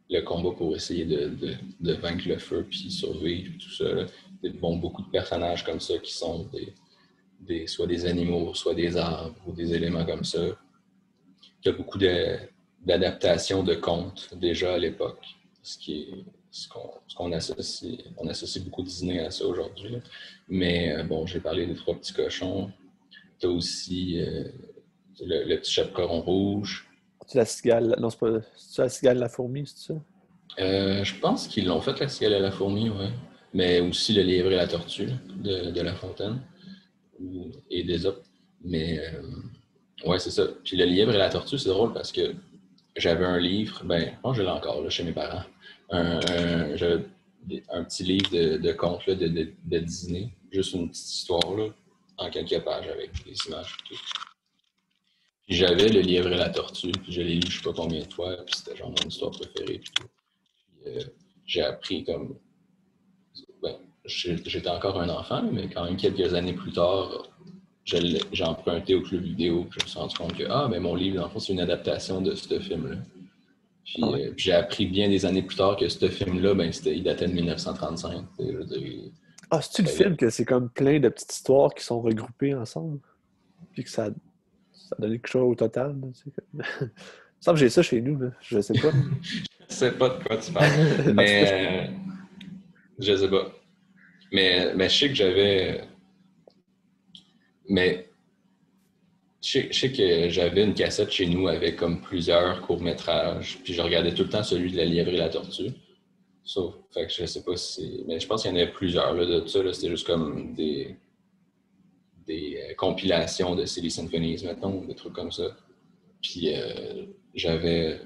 le combat pour essayer de vaincre le feu, puis survivre, tout ça. Là. Bon, beaucoup de personnages comme ça qui sont soit des animaux, soit des arbres, ou des éléments comme ça. Il y a beaucoup d'adaptations de contes déjà à l'époque, ce qu'on associe. On associe beaucoup Disney à ça aujourd'hui. Là. Mais bon, j'ai parlé des Trois Petits Cochons. Tu as aussi le Petit Chaperon Rouge. C'est la cigale, non, c'est pas... C'est la cigale, la fourmi, c'est ça? Je pense qu'ils l'ont fait, la cigale et la fourmi, oui. Mais aussi le lièvre et la tortue de La Fontaine et d'Ésope. Mais ouais, c'est ça. Puis le lièvre et la tortue, c'est drôle parce que j'avais un livre, ben, je pense que je l'ai encore là, chez mes parents. J'avais un petit livre de contes là, de Disney, juste une petite histoire là, en quelques pages avec des images et tout. Puis j'avais le lièvre et la tortue, puis je l'ai lu je sais pas combien de fois, puis c'était genre mon histoire préférée. Puis j'ai appris comme... Ben, j'étais encore un enfant, mais quand même quelques années plus tard, j'ai emprunté au club vidéo, puis je me suis rendu compte que mais mon livre, dans le fond, c'est une adaptation de ce film-là. Puis, puis j'ai appris bien des années plus tard que ce film-là, ben, il datait de 1935. C'est-tu le film que c'est comme plein de petites histoires qui sont regroupées ensemble? Puis que ça donne quelque chose au total? Là, il me semble que j'ai ça chez nous, là. Je sais pas. Je sais pas de quoi tu parles, mais je sais pas. Mais je sais que j'avais... Mais je sais que j'avais une cassette chez nous avec comme plusieurs courts-métrages, puis je regardais tout le temps celui de La Lièvre et la Tortue. Sauf, fait que je sais pas si... Mais je pense qu'il y en avait plusieurs là, de ça. Là, c'était juste comme des compilations de Silly Symphonies, mettons, des trucs comme ça. Puis j'avais...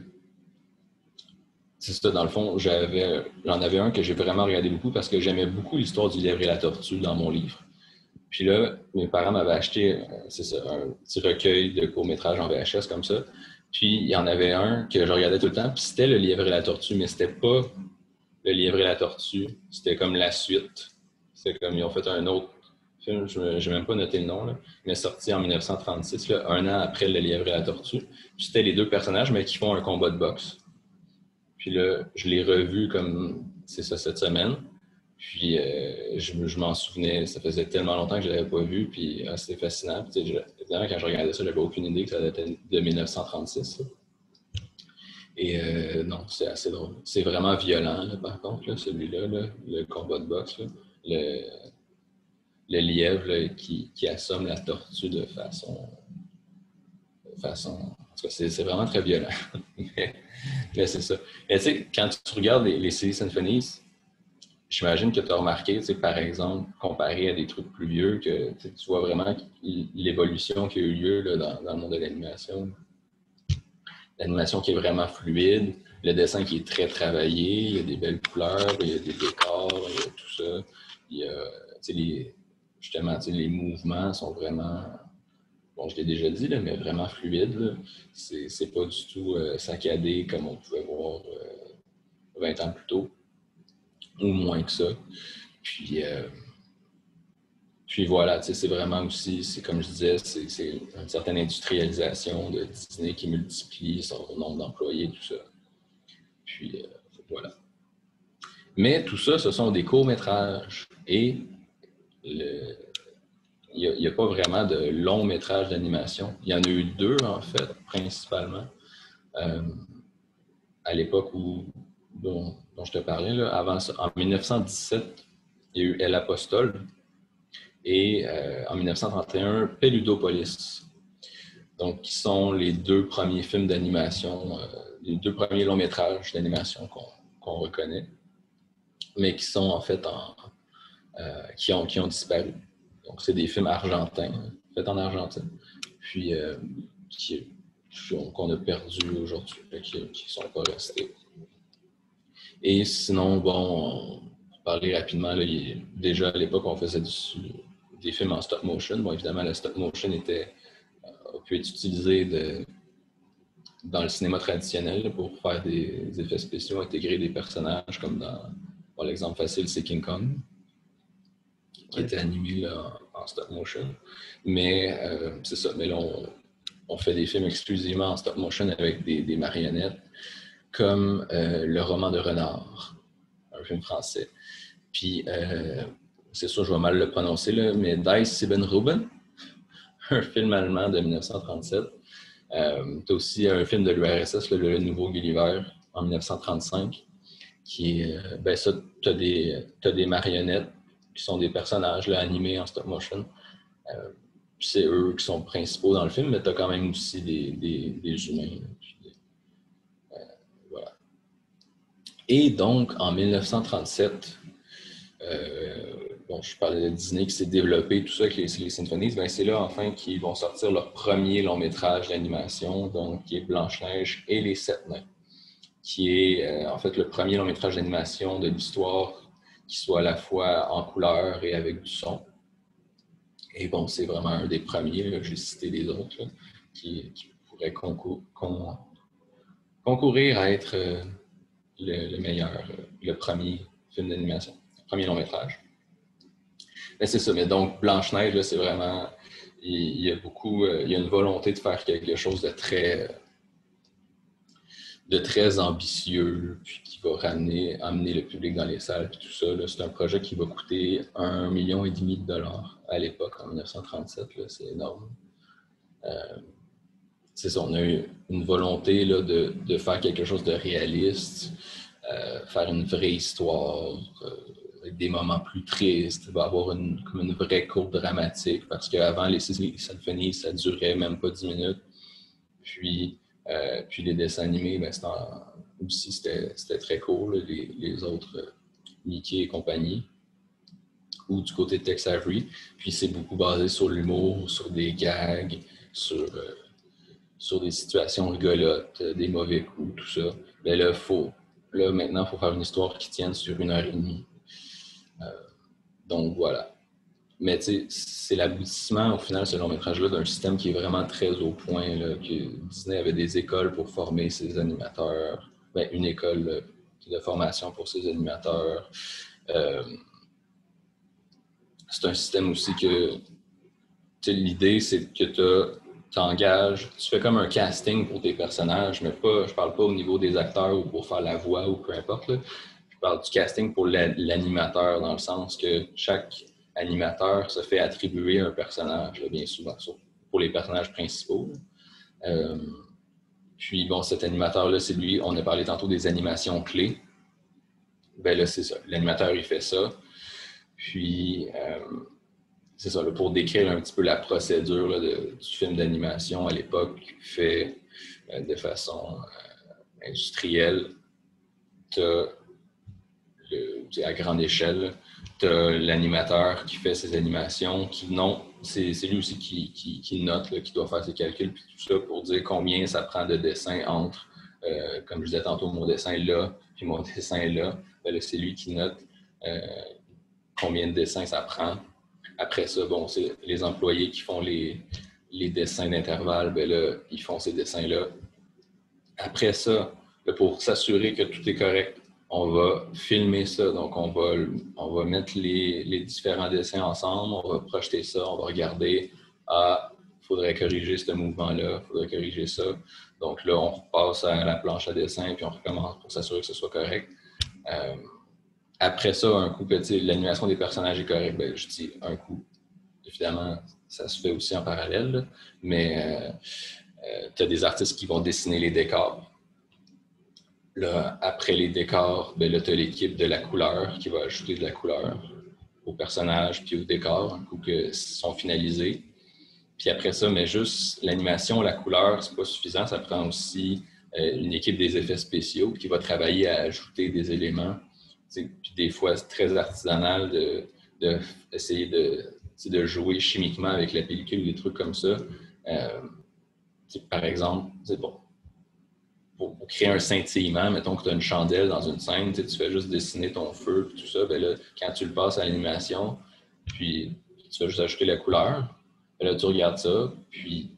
C'est ça, dans le fond, j'en avais un que j'ai vraiment regardé beaucoup parce que j'aimais beaucoup l'histoire du lièvre et la tortue dans mon livre. Puis là, mes parents m'avaient acheté, c'est ça, un petit recueil de courts-métrages en VHS comme ça. Puis il y en avait un que je regardais tout le temps, puis c'était le lièvre et la tortue, mais c'était pas le lièvre et la tortue, c'était comme la suite. C'est comme ils ont fait un autre film, je n'ai même pas noté le nom, là, mais sorti en 1936, là, un an après le lièvre et la tortue. Puis c'était les deux personnages, mais qui font un combat de boxe. Puis là, je l'ai revu comme, c'est ça, cette semaine. Puis je m'en souvenais, ça faisait tellement longtemps que je ne l'avais pas vu, puis c'était fascinant. Puis, évidemment, quand je regardais ça, je n'avais aucune idée que ça datait de 1936. Là. Et non, c'est assez drôle. C'est vraiment violent, là, par contre, là, celui-là, là, le combat de boxe. Là. Le lièvre là, qui assomme la tortue de façon... En tout cas, c'est vraiment très violent. mais c'est ça. Mais tu sais, quand tu regardes les Silly Symphonies, j'imagine que tu as remarqué, par exemple, comparé à des trucs plus vieux, que tu vois vraiment l'évolution qui a eu lieu là, dans le monde de l'animation. L'animation qui est vraiment fluide, le dessin qui est très travaillé, il y a des belles couleurs, il y a des décors, il y a tout ça. Il y a, justement, les mouvements sont vraiment, bon, je l'ai déjà dit, là, mais vraiment fluides. C'est pas du tout saccadé comme on pouvait voir 20 ans plus tôt, ou moins que ça. Puis voilà, c'est vraiment aussi, c'est comme je disais, c'est une certaine industrialisation de Disney qui multiplie son nombre d'employés, tout ça. Puis voilà. Mais tout ça, ce sont des courts-métrages. Et il n'y a pas vraiment de longs métrages d'animation. Il y en a eu deux, en fait, principalement, à l'époque dont je te parlais. Là, avant ça, en 1917, il y a eu El Apostol. Et en 1931, Peludopolis. Donc, qui sont les deux premiers films d'animation, les deux premiers longs métrages d'animation qu'on reconnaît, mais qui sont en fait qui ont disparu. Donc, c'est des films argentins, faits en Argentine, puis qu'on a perdu aujourd'hui, qui ne sont pas restés. Et sinon, bon, pour parler rapidement, là, déjà à l'époque, on faisait des films en stop motion. Bon, évidemment, le stop motion a pu être utilisé dans le cinéma traditionnel là, pour faire des effets spéciaux, intégrer des personnages, comme bon, l'exemple facile, c'est King Kong, qui était animé là, en stop motion. Mais c'est ça, mais là, on fait des films exclusivement en stop motion avec des marionnettes, comme Le Roman de Renard, un film français. Puis, c'est sûr, je vais mal le prononcer, là, mais Die Siebenruben, un film allemand de 1937. Tu as aussi un film de l'URSS, Le Nouveau Gulliver, en 1935, qui est, ben ça, tu as des marionnettes qui sont des personnages là, animés en stop motion. C'est eux qui sont principaux dans le film, mais tu as quand même aussi des humains. Voilà. Et donc, en 1937, bon, je parlais de Disney qui s'est développé, tout ça avec les Symphonies, ben c'est là enfin qu'ils vont sortir leur premier long métrage d'animation, donc qui est Blanche-Neige et les Sept Nains, qui est en fait le premier long métrage d'animation de l'histoire qui soit à la fois en couleur et avec du son. Et bon, c'est vraiment un des premiers, là, j'ai cité les autres, là, qui pourrait concourir à être le meilleur, le premier film d'animation, le premier long métrage. Mais c'est ça, mais donc Blanche-Neige, là, c'est vraiment, il y a une volonté de faire quelque chose de très ambitieux, puis qui va amener le public dans les salles, puis tout ça. Là, c'est un projet qui va coûter 1,5 million de dollars à l'époque, en 1937. Là, c'est énorme. C'est ça, on a eu une volonté là, de faire quelque chose de réaliste, faire une vraie histoire, avec des moments plus tristes, il va y avoir comme une vraie courbe dramatique, parce qu'avant, les symphonies, ça durait même pas 10 minutes. Puis les dessins animés, ben, aussi, c'était très court, là, les autres, Mickey et compagnie, ou du côté de Tex Avery. Puis c'est beaucoup basé sur l'humour, sur des gags, sur des situations rigolotes, des mauvais coups, tout ça. Mais là, maintenant, il faut faire une histoire qui tienne sur 1 heure et demie. Donc voilà. Mais tu sais, c'est l'aboutissement, au final, ce long-métrage-là, d'un système qui est vraiment très au point, là, que Disney avait des écoles pour former ses animateurs. Ben, une école de formation pour ses animateurs. C'est un système aussi que l'idée, c'est que tu engages, tu fais comme un casting pour tes personnages, mais je parle pas au niveau des acteurs ou pour faire la voix ou peu importe. Là. Je parle du casting pour l'animateur, dans le sens que chaque animateur se fait attribuer un personnage, là, bien souvent, pour les personnages principaux. Puis bon, cet animateur-là, c'est lui, on a parlé tantôt des animations clés. Ben là, c'est ça. L'animateur, il fait ça. Puis, c'est ça, là, pour décrire un petit peu la procédure là, du film d'animation à l'époque, fait de façon industrielle, à grande échelle, tu as l'animateur qui fait ses animations, c'est lui aussi qui note, là, qui doit faire ses calculs, puis tout ça pour dire combien ça prend de dessins entre, comme je disais tantôt, mon dessin est là, puis mon dessin est là. Ben là, c'est lui qui note combien de dessins ça prend. Après ça, bon, c'est les employés qui font les dessins d'intervalle, ben là, ils font ces dessins-là. Après ça, pour s'assurer que tout est correct, on va filmer ça. Donc, on va mettre les différents dessins ensemble, on va projeter ça, on va regarder. Ah, il faudrait corriger ce mouvement-là, il faudrait corriger ça. Donc là, on repasse à la planche à dessin, puis on recommence pour s'assurer que ce soit correct. Après ça, un coup que l'animation des personnages est correcte, ben, je dis un coup. Évidemment, ça se fait aussi en parallèle, là, mais tu as des artistes qui vont dessiner les décors. Là, après les décors, ben là, tu as l'équipe de la couleur qui va ajouter de la couleur aux personnages puis aux décors, un coup que sont finalisés. Puis après ça, mais juste l'animation, la couleur, c'est pas suffisant. Ça prend aussi une équipe des effets spéciaux qui va travailler à ajouter des éléments. Puis des fois, c'est très artisanal d'essayer de jouer chimiquement avec la pellicule, des trucs comme ça. Par exemple, c'est bon. Pour créer un scintillement, mettons que tu as une chandelle dans une scène, tu fais juste dessiner ton feu et tout ça, ben là, quand tu le passes à l'animation, puis tu vas juste ajouter la couleur, ben là, tu regardes ça, puis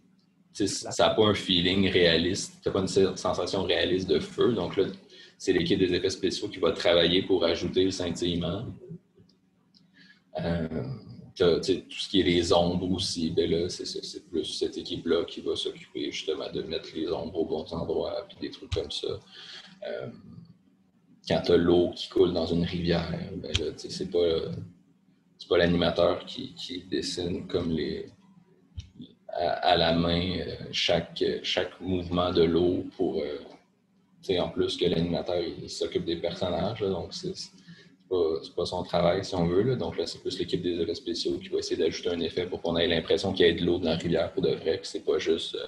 ça n'a pas un feeling réaliste, tu n'as pas une sensation réaliste de feu, donc là, c'est l'équipe des effets spéciaux qui va travailler pour ajouter le scintillement. Tout ce qui est les ombres aussi, ben là, c'est plus cette équipe-là qui va s'occuper justement de mettre les ombres aux bons endroits, puis des trucs comme ça. Quand tu as l'eau qui coule dans une rivière, ben là, c'est pas l'animateur qui dessine comme à la main chaque mouvement de l'eau pour, en plus que l'animateur, il s'occupe des personnages, là, donc c'est pas son travail, si on veut. Là. Donc là, c'est plus l'équipe des effets spéciaux qui va essayer d'ajouter un effet pour qu'on ait l'impression qu'il y ait de l'eau dans la rivière pour de vrai, que c'est pas juste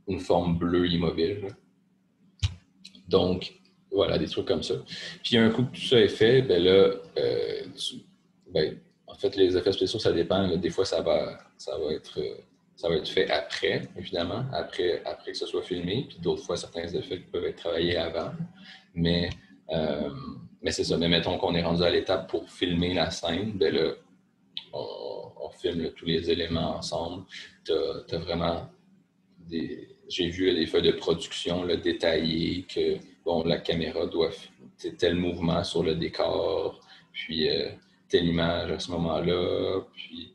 une forme bleue immobile. Là. Donc, voilà, des trucs comme ça. Puis un coup que tout ça est fait, ben là, en fait, les effets spéciaux, ça dépend. Là. Des fois, ça va être fait après, évidemment, après que ce soit filmé. Puis d'autres fois, certains effets peuvent être travaillés avant. Mais c'est ça. Mais mettons qu'on est rendu à l'étape pour filmer la scène, ben là, on filme là, tous les éléments ensemble. T'as vraiment j'ai vu des feuilles de production là, détaillées que bon, la caméra doit faire tel mouvement sur le décor, puis telle image à ce moment-là, puis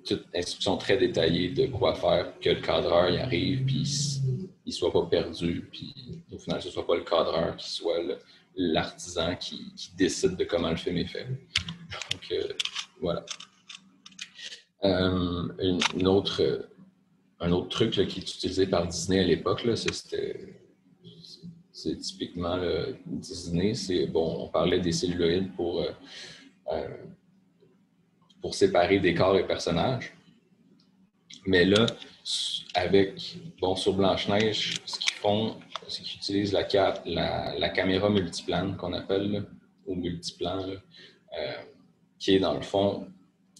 toute instruction très détaillée de quoi faire, que le cadreur y arrive, puis il ne soit pas perdu, puis au final, ce ne soit pas le cadreur qui soit l'artisan qui décide de comment le film est fait. Donc, voilà. Un autre truc là, qui est utilisé par Disney à l'époque, c'était c'est typiquement Disney. Bon, on parlait des celluloïdes pour séparer décor et personnages. Mais là, sur Blanche-Neige, ce qu'ils font, c'est qu'ils utilisent la caméra multiplane qu'on appelle, là, ou multiplan, là, qui est dans le fond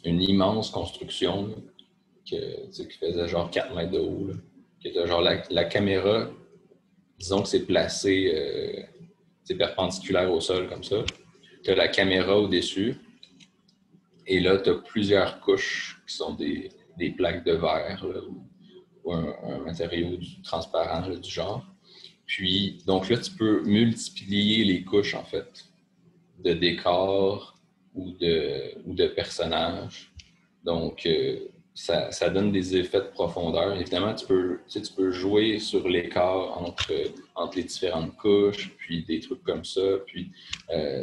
une immense construction là, qui faisait genre 4 mètres de haut. Là, qui était genre la caméra, disons que c'est placé perpendiculaire au sol comme ça. Tu as la caméra au-dessus. Et là, tu as plusieurs couches qui sont des plaques de verre là, ou un matériau transparent là, du genre. Puis, donc là, tu peux multiplier les couches, en fait, de décors ou de personnages. Donc, ça donne des effets de profondeur. Évidemment, tu peux jouer sur l'écart entre les différentes couches, puis des trucs comme ça. Puis,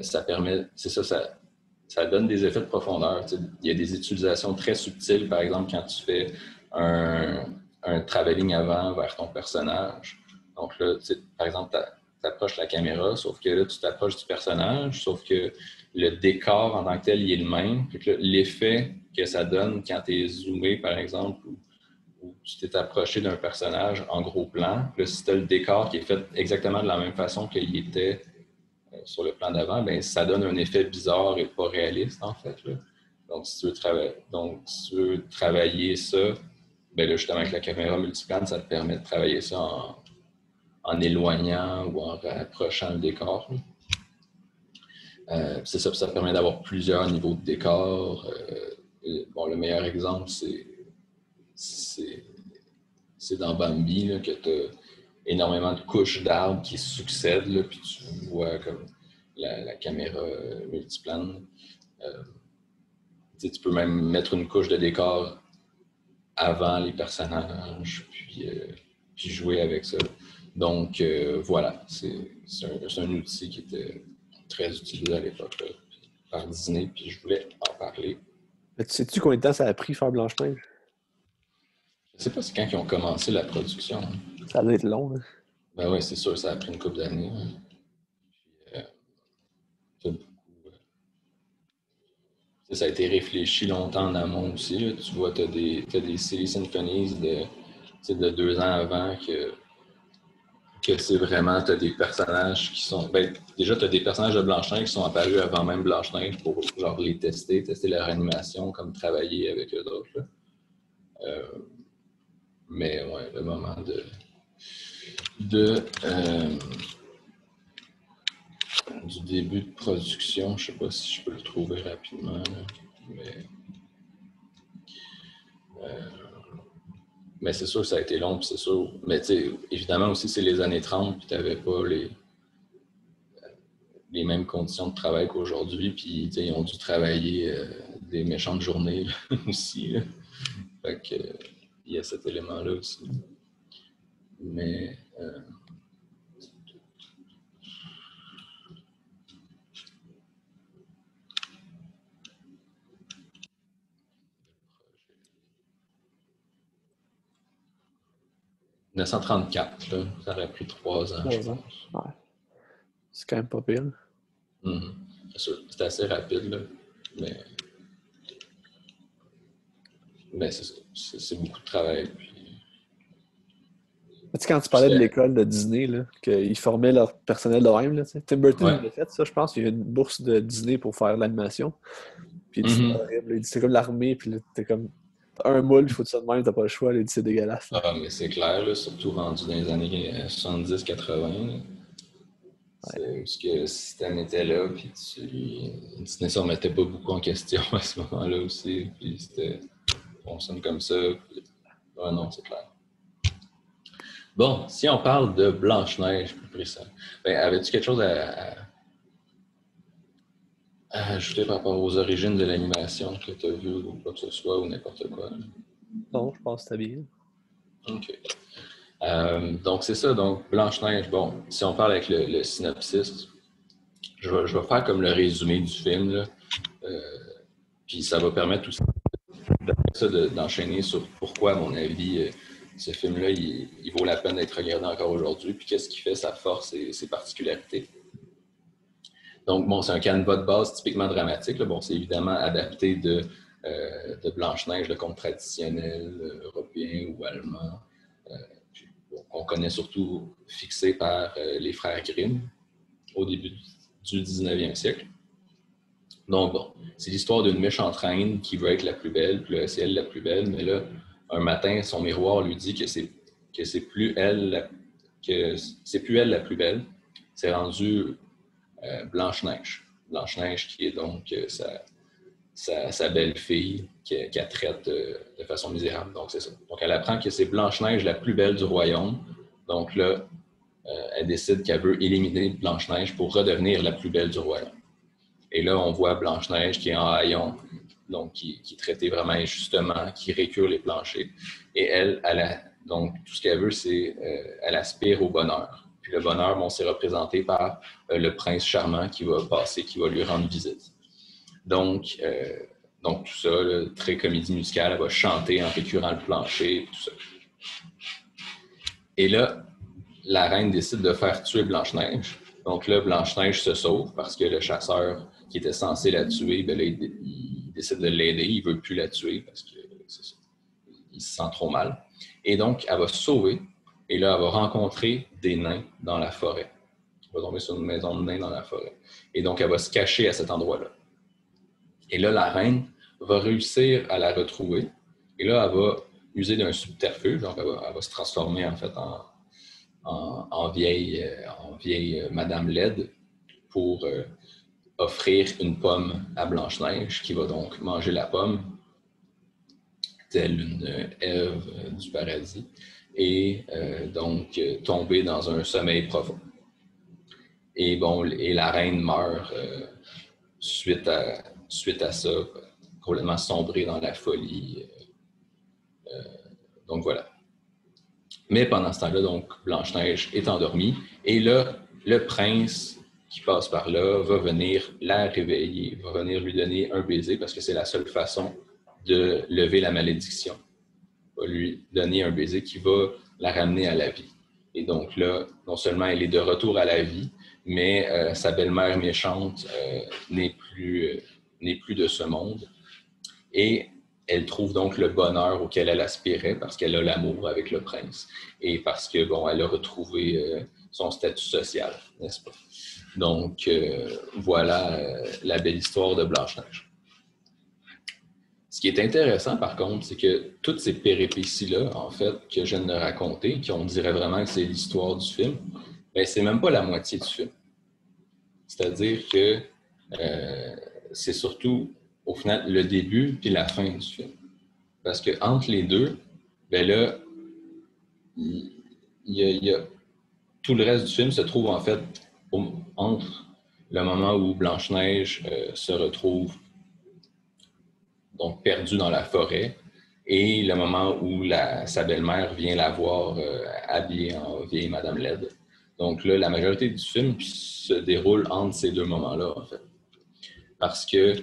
ça permet, ça donne des effets de profondeur. Il y a des utilisations très subtiles, par exemple, quand tu fais un travelling avant vers ton personnage. Donc là, par exemple, tu approches la caméra, sauf que là, tu t'approches du personnage, sauf que le décor en tant que tel, il est le même. L'effet que ça donne quand tu es zoomé, par exemple, ou tu t'es approché d'un personnage en gros plan, là, si tu as le décor qui est fait exactement de la même façon qu'il était sur le plan d'avant, ben, ça donne un effet bizarre et pas réaliste, en fait. Là. Donc, si tu veux travailler ça, ben là, justement, avec la caméra multiplane, ça te permet de travailler ça en éloignant ou en rapprochant le décor. C'est ça, ça permet d'avoir plusieurs niveaux de décor. Bon, le meilleur exemple, c'est dans Bambi, là, que tu as énormément de couches d'arbres qui se succèdent, là, puis tu vois comme la caméra multiplane. Tu peux même mettre une couche de décor avant les personnages, puis jouer avec ça. Donc, voilà, c'est un outil qui était très utilisé à l'époque par Disney, puis je voulais en parler. Mais tu sais-tu combien de temps ça a pris faire Blanche-Neige? Je ne sais pas c'est quand ils ont commencé la production. Ça doit être long. Là. Ben oui, c'est sûr, ça a pris une couple d'années. Ça a été réfléchi longtemps en amont aussi. Là. Tu vois, tu as des Silly Symphonies de 2 ans avant que c'est vraiment, tu as des personnages qui sont... Ben, déjà, tu as des personnages de Blanche-Neige qui sont apparus avant même Blanche-Neige pour genre les tester leur animation, comme travailler avec eux autres. Mais ouais, le moment du début de production, je sais pas si je peux le trouver rapidement, là, mais c'est sûr que ça a été long, puis c'est sûr. Mais tu sais, évidemment aussi, c'est les années 30, puis tu n'avais pas les mêmes conditions de travail qu'aujourd'hui, puis ils ont dû travailler des méchantes journées là, aussi. Là. Fait que il y a cet élément-là aussi. Mais 1934, là, ça aurait pris 3 ans, je pense. Ouais. C'est quand même pas pire. C'est assez rapide, là, mais c'est beaucoup de travail. Puis... Tu sais, quand tu parlais de l'école de Disney, qu'ils formaient leur personnel de même, là, Tim Burton ouais. l'a fait, ça, je pense. Il y a une bourse de Disney pour faire l'animation. Puis il dit c'est horrible. Il dit c'est comme l'armée, puis là, t'es comme un moule, il faut que tu sois de même, t'as pas le choix. Il dit c'est dégueulasse. Là. Ah, mais c'est clair, là, surtout rendu dans les années 70-80. C'est parce que le système était là, puis Disney s'en mettait pas beaucoup en question à ce moment-là aussi. Puis c'était fonctionne comme ça. Puis... Ah non, c'est clair. Bon, si on parle de Blanche-Neige plus précisément, avais-tu quelque chose à ajouter par rapport aux origines de l'animation que tu as vu ou quoi que ce soit ou n'importe quoi? Non, je pense que c'était bien. OK. Donc, c'est ça. Donc, Blanche-Neige, bon, si on parle avec le synopsis, je vais faire comme le résumé du film, là. Puis ça va permettre aussi d'enchaîner sur pourquoi, à mon avis, ce film-là, il vaut la peine d'être regardé encore aujourd'hui. Puis qu'est-ce qui fait sa force et ses particularités? Donc, bon, c'est un canevas de base typiquement dramatique. Là. Bon, c'est évidemment adapté de Blanche-Neige, le conte traditionnel européen ou allemand, qu'on connaît surtout fixé par les frères Grimm au début du 19e siècle. Donc, bon, c'est l'histoire d'une méchante reine qui veut être la plus belle, puis là, c'est elle la plus belle, mais là, un matin, son miroir lui dit que c'est plus elle la plus belle, c'est rendu Blanche-Neige. Blanche-Neige qui est donc sa belle-fille qu'elle traite de façon misérable. Donc, c'est ça. Donc, elle apprend que c'est Blanche-Neige la plus belle du royaume. Donc là, elle décide qu'elle veut éliminer Blanche-Neige pour redevenir la plus belle du royaume. Et là, on voit Blanche-Neige qui est en haillons, donc qui est traitée vraiment injustement, qui récure les planchers. Et donc, tout ce qu'elle veut, c'est elle aspire au bonheur. Puis le bonheur, bon, c'est représenté par le prince charmant qui va passer, qui va lui rendre visite. Donc tout ça, là, très comédie musicale, elle va chanter en récurant le plancher, tout ça. Et là, la reine décide de faire tuer Blanche-Neige. Donc là, Blanche-Neige se sauve parce que le chasseur qui était censé la tuer, ben là, il décide de l'aider. Il ne veut plus la tuer parce que il se sent trop mal. Et donc, elle va se sauver. Et là, elle va rencontrer des nains dans la forêt. Elle va tomber sur une maison de nains dans la forêt. Et donc, elle va se cacher à cet endroit-là. Et là, la reine va réussir à la retrouver. Et là, elle va user d'un subterfuge. Donc, elle va se transformer en fait en vieille Madame Laide pour offrir une pomme à Blanche-Neige qui va donc manger la pomme telle une Ève du paradis et donc tomber dans un sommeil profond. Et bon, et la reine meurt suite à ça, complètement sombrée dans la folie. Donc voilà. Mais pendant ce temps-là, donc, Blanche-Neige est endormie. Et là, le prince qui passe par là va venir la réveiller, va venir lui donner un baiser parce que c'est la seule façon de lever la malédiction. Il va lui donner un baiser qui va la ramener à la vie. Et donc là, non seulement elle est de retour à la vie, mais sa belle-mère méchante n'est plus de ce monde. Et elle trouve donc le bonheur auquel elle aspirait parce qu'elle a l'amour avec le prince et parce que, bon, elle a retrouvé son statut social, n'est-ce pas? Donc, voilà la belle histoire de Blanche-Neige. Ce qui est intéressant, par contre, c'est que toutes ces péripéties-là, en fait, que je viens de raconter, qu'on dirait vraiment que c'est l'histoire du film, bien, c'est même pas la moitié du film. C'est-à-dire que c'est surtout au final, le début puis la fin du film. Parce que entre les deux, ben là, il y a tout le reste du film se trouve en fait entre le moment où Blanche-Neige se retrouve donc perdue dans la forêt et le moment où sa belle-mère vient la voir habillée en vieille Madame Laide. Donc là, la majorité du film se déroule entre ces deux moments-là, en fait. Parce que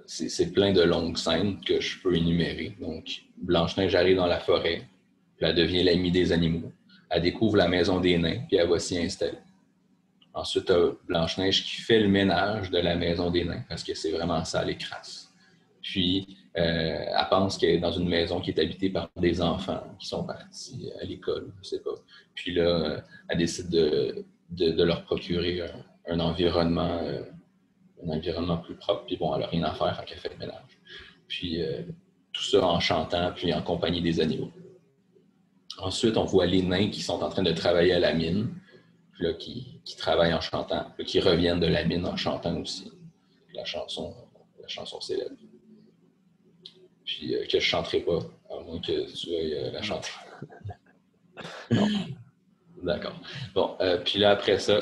c'est plein de longues scènes que je peux énumérer. Donc, Blanche-Neige arrive dans la forêt, puis elle devient l'amie des animaux. Elle découvre la maison des nains, puis elle va s'y installer. Ensuite, Blanche-Neige qui fait le ménage de la maison des nains, parce que c'est vraiment sale et crasse. Puis, elle pense qu'elle est dans une maison qui est habitée par des enfants qui sont partis à l'école, je ne sais pas. Puis là, elle décide de leur procurer un environnement plus propre, puis bon, elle n'a rien à faire quand elle fait le ménage. Puis tout ça en chantant, puis en compagnie des animaux. Ensuite, on voit les nains qui sont en train de travailler à la mine, puis là, qui travaillent en chantant, puis qui reviennent de la mine en chantant aussi. La chanson célèbre. Puis que je ne chanterai pas, à moins que tu veuilles la chanter. Non. D'accord. Bon, puis là, après ça,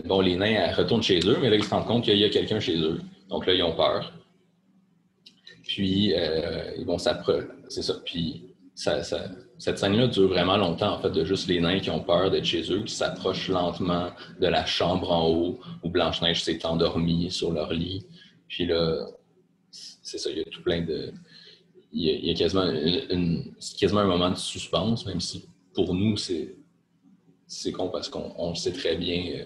bon, les nains retournent chez eux, mais là, ils se rendent compte qu'il y a quelqu'un chez eux. Donc là, ils ont peur. Puis, ils vont s'approcher. C'est ça. Puis, cette scène-là dure vraiment longtemps, en fait, de juste les nains qui ont peur d'être chez eux, qui s'approchent lentement de la chambre en haut où Blanche-Neige s'est endormie sur leur lit. Puis là, c'est ça, il y a tout plein de... il y a quasiment, c'est quasiment un moment de suspense, même si pour nous, c'est con parce qu'on sait très bien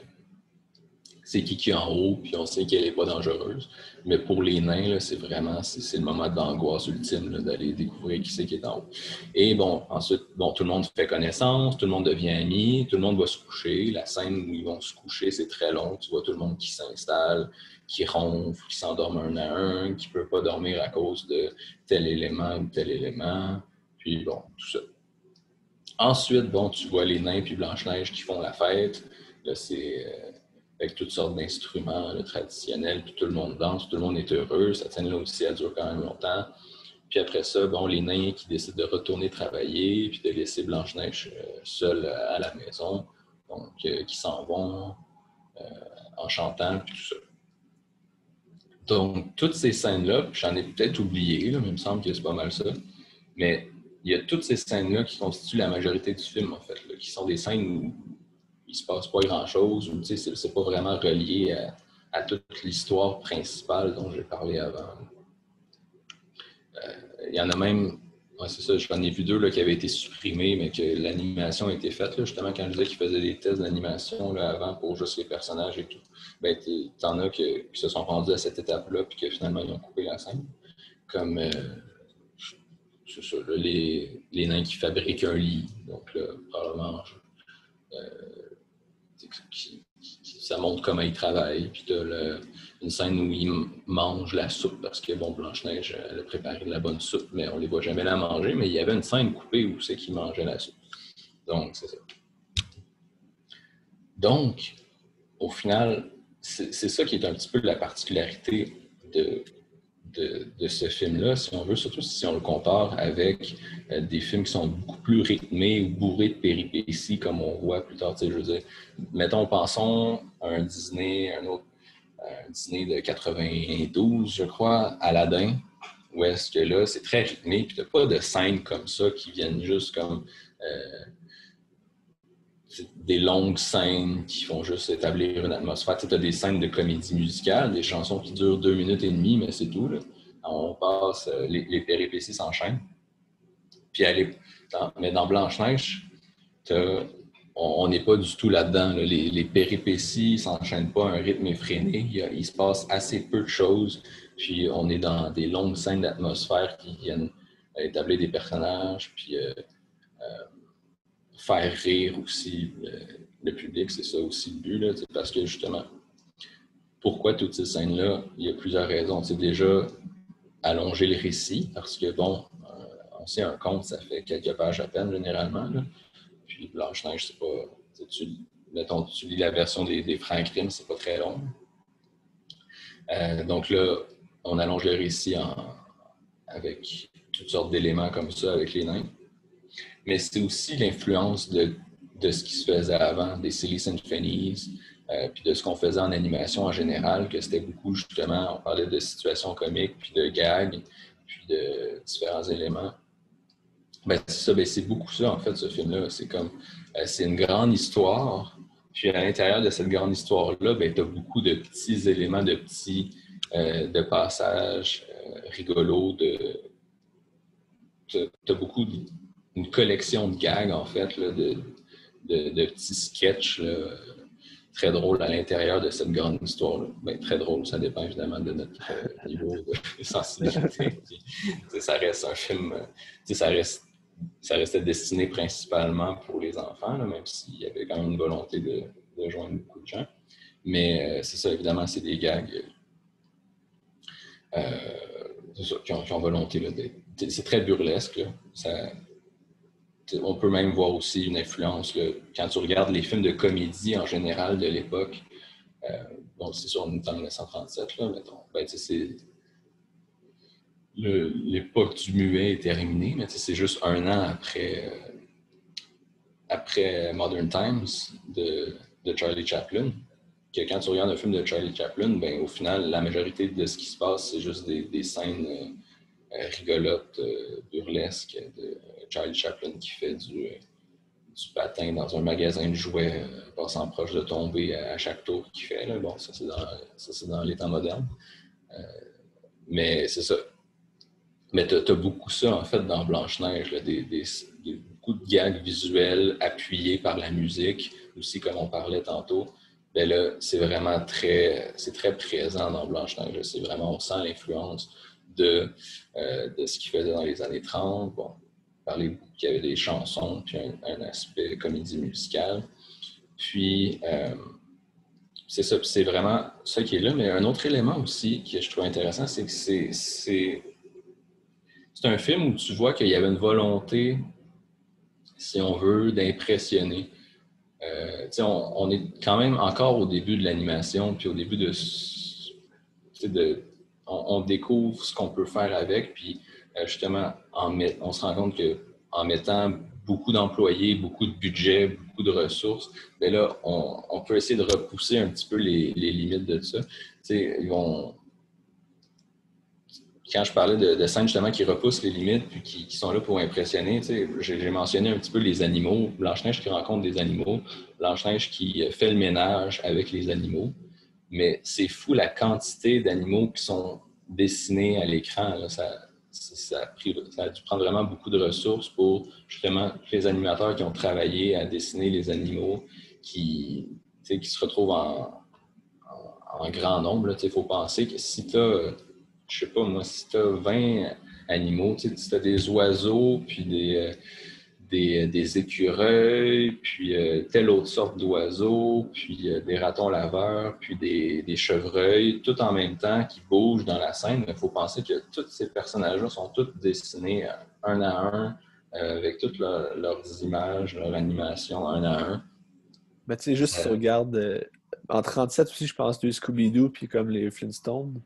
c'est qui est en haut, puis on sait qu'elle n'est pas dangereuse. Mais pour les nains, là, c'est vraiment c'est le moment d'angoisse ultime là, d'aller découvrir qui c'est qui est en haut. Et bon, ensuite, bon, tout le monde fait connaissance, tout le monde devient ami, tout le monde va se coucher. La scène où ils vont se coucher, c'est très long. Tu vois tout le monde qui s'installe, qui ronfle, qui s'endorme un à un, qui ne peut pas dormir à cause de tel élément ou tel élément. Puis bon, tout ça. Ensuite, bon, tu vois les nains puis Blanche-Neige qui font la fête. Là, c'est avec toutes sortes d'instruments traditionnels, puis tout le monde danse, tout le monde est heureux. Cette scène-là aussi, elle dure quand même longtemps. Puis après ça, bon, les nains qui décident de retourner travailler, puis de laisser Blanche-Neige seule à la maison, donc qui s'en vont en chantant, puis tout ça. Donc, toutes ces scènes-là, j'en ai peut-être oublié, là, mais il me semble que c'est pas mal ça, mais il y a toutes ces scènes-là qui constituent la majorité du film, en fait, là, qui sont des scènes où il ne se passe pas grand-chose, ou c'est pas vraiment relié à toute l'histoire principale dont j'ai parlé avant. Il y en a même, ouais, c'est ça, j'en ai vu deux là, qui avaient été supprimés, mais que l'animation a été faite. Là, justement, quand je disais qu'ils faisaient des tests d'animation là, avant pour juste les personnages et tout, ben, t'en as qui se sont rendus à cette étape-là, puis que finalement, ils ont coupé la scène. Comme c'est ça, là, les nains qui fabriquent un lit. Donc, là, probablement, ça montre comment ils travaillent. Puis, tu as une scène où ils mangent la soupe parce que, bon, Blanche-Neige, elle a préparé de la bonne soupe, mais on ne les voit jamais la manger. Mais il y avait une scène coupée où c'est qu'ils mangeaient la soupe. Donc, c'est ça. Donc, au final, c'est ça qui est un petit peu la particularité de ce film-là, si on veut, surtout si on le compare avec des films qui sont beaucoup plus rythmés ou bourrés de péripéties, comme on voit plus tard. Je veux dire, mettons, pensons à un Disney, un Disney de 92, je crois, Aladdin, où est-ce que là, c'est très rythmé, puis tu n'as pas de scènes comme ça qui viennent juste comme des longues scènes qui font juste établir une atmosphère. Tu as des scènes de comédie musicale, des chansons qui durent 2 minutes et demie, mais c'est tout. Là. On passe, les péripéties s'enchaînent. Puis mais dans Blanche-Neige, on n'est pas du tout là-dedans. Là. Les péripéties ne s'enchaînent pas à un rythme effréné. Il se passe assez peu de choses. Puis on est dans des longues scènes d'atmosphère qui viennent établir des personnages. Puis faire rire aussi le public, c'est ça aussi le but, là, parce que justement, pourquoi toutes ces scènes-là? Il y a plusieurs raisons. C'est déjà allonger le récit, parce que bon, on sait un conte, ça fait quelques pages à peine généralement, là. Puis Blanche-Neige, c'est pas... Mettons, tu lis la version des Frères Grimm, c'est pas très long. Donc là, on allonge le récit avec toutes sortes d'éléments comme ça avec les nains. Mais c'est aussi l'influence de ce qui se faisait avant, des Silly Symphonies, puis de ce qu'on faisait en animation en général, que c'était beaucoup justement, on parlait de situations comiques, puis de gags, puis de différents éléments. Ben, c'est ça, ben, c'est beaucoup ça en fait, ce film-là. C'est comme, c'est une grande histoire, puis à l'intérieur de cette grande histoire-là, ben, tu as beaucoup de petits éléments, de passages rigolos, tu as beaucoup une collection de gags, en fait, là, de petits sketchs là, très drôles à l'intérieur de cette grande histoire-là. Bien, très drôle, ça dépend évidemment de notre niveau de sensibilité. Ça reste un film, ça restait destiné principalement pour les enfants, là, même s'il y avait quand même une volonté de joindre beaucoup de gens. Mais c'est ça, évidemment, c'est des gags qui ont volonté là, c'est très burlesque. Là. On peut même voir aussi une influence. Là, quand tu regardes les films de comédie en général de l'époque, bon, c'est sûr, on est en 1937, là, mettons, ben, c'est l'époque du muet est terminée, mais c'est juste un an après Modern Times de Charlie Chaplin, que quand tu regardes un film de Charlie Chaplin, ben, au final, la majorité de ce qui se passe, c'est juste des scènes rigolotes, burlesques de Charlie Chaplin qui fait du patin dans un magasin de jouets, passant proche de tomber à chaque tour qu'il fait. Là. Bon, ça, c'est dans les temps modernes. Mais c'est ça. Mais tu as beaucoup ça, en fait, dans Blanche-Neige, là, beaucoup de gags visuels appuyés par la musique, aussi, comme on parlait tantôt. Ben là, c'est très présent dans Blanche-Neige. C'est vraiment, on sent l'influence de ce qu'il faisait dans les années 30. Bon, on parlait beaucoup qu'il y avait des chansons, puis un aspect comédie musicale. Puis, c'est ça, c'est vraiment ça qui est là. Mais un autre élément aussi que je trouve intéressant, c'est que c'est un film où tu vois qu'il y avait une volonté, si on veut, d'impressionner. On est quand même encore au début de l'animation, puis au début on découvre ce qu'on peut faire avec, puis justement, on se rend compte qu'en mettant beaucoup d'employés, beaucoup de budget, beaucoup de ressources, bien là, on peut essayer de repousser un petit peu les limites de ça. Quand je parlais de scènes justement qui repoussent les limites puis qui sont là pour impressionner, j'ai mentionné un petit peu les animaux, Blanche-Neige qui rencontre des animaux, Blanche-Neige qui fait le ménage avec les animaux, mais c'est fou la quantité d'animaux qui sont dessinés à l'écran. Là. Ça a dû prendre vraiment beaucoup de ressources pour justement les animateurs qui ont travaillé à dessiner les animaux qui se retrouvent en grand nombre. Il faut penser que si tu as je sais pas moi, si tu as 20 animaux, si tu as des oiseaux, puis des écureuils, puis telle autre sorte d'oiseaux, puis des ratons laveurs, puis des chevreuils, tout en même temps qui bougent dans la scène, il faut penser que tous ces personnages-là sont tous dessinés un à un, avec toutes leurs images, leur animation un à un. Mais tu sais, juste si tu regardes en 37 aussi, je pense, du Scooby-Doo, puis comme les Flintstones,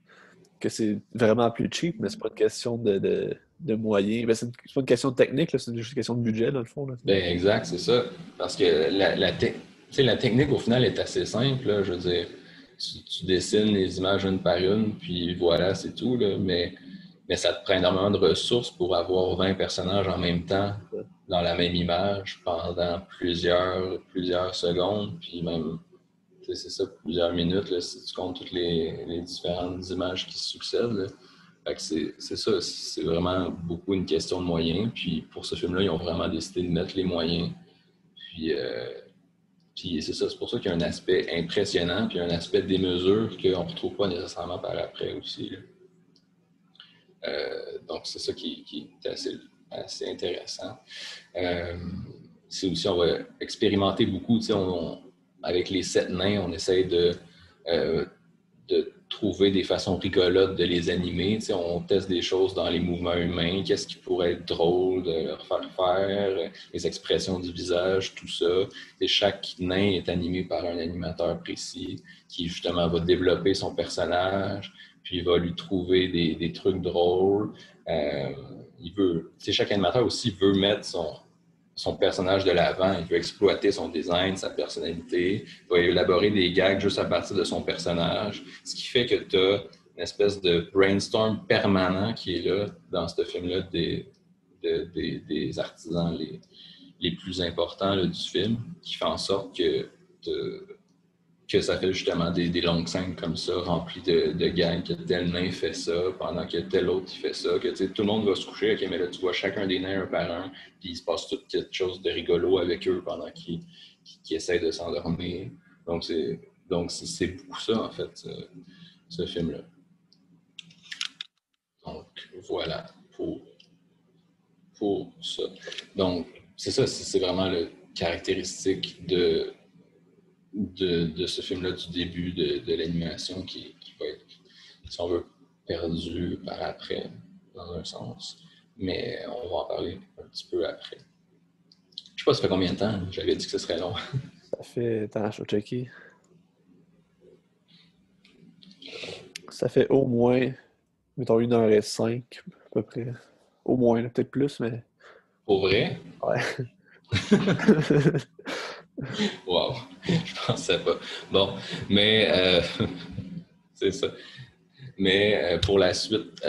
que c'est vraiment plus cheap, mais c'est pas une question de moyens. Ben, c'est pas une question de technique, là, c'est juste une question de budget, dans le fond. Là. Ben, exact, c'est ça. Parce que la technique, au final, est assez simple. Là. Je veux dire, tu dessines les images une par une, puis voilà, c'est tout. Là. Mais ça te prend énormément de ressources pour avoir 20 personnages en même temps dans la même image pendant plusieurs secondes, puis même, c'est ça, plusieurs minutes, là, si tu comptes toutes les différentes images qui se succèdent. Là. Fait que c'est ça, c'est vraiment beaucoup une question de moyens. Puis pour ce film-là, ils ont vraiment décidé de mettre les moyens. Puis c'est ça, c'est pour ça qu'il y a un aspect impressionnant, puis un aspect démesure qu'on ne retrouve pas nécessairement par après aussi. Donc c'est ça qui est assez intéressant. C'est aussi, on va expérimenter beaucoup, avec les 7 nains, on essaye de trouver des façons rigolotes de les animer. On teste des choses dans les mouvements humains, qu'est-ce qui pourrait être drôle de leur faire, les expressions du visage, tout ça. Chaque nain est animé par un animateur précis qui, justement, va développer son personnage, puis il va lui trouver des trucs drôles. Chaque animateur aussi veut mettre son personnage de l'avant, il veut exploiter son design, sa personnalité, il va élaborer des gags juste à partir de son personnage, ce qui fait que tu as une espèce de brainstorm permanent qui est là dans ce film-là des artisans les plus importants là, du film, qui fait en sorte que ça fait justement des longues scènes comme ça, remplies de gags, que tel nain fait ça, pendant que tel autre il fait ça, que tout le monde va se coucher, ok, mais là tu vois chacun des nains un par un, puis il se passe tout quelque chose de rigolo avec eux pendant qu'ils essayent de s'endormir. Donc c'est beaucoup ça en fait, ce film-là. Donc voilà pour ça. Donc c'est ça, c'est vraiment le caractéristique de ce film-là du début de l'animation qui va être, si on veut, perdu par après, dans un sens. Mais on va en parler un petit peu après. Je sais pas, ça fait combien de temps? J'avais dit que ce serait long. Ça fait... Attends, je vais checker. Ça fait au moins, mettons, 1h05, à peu près. Au moins, peut-être plus, mais... Pour vrai? Ouais. Wow, je pensais pas. Bon, mais c'est ça. Mais pour la suite,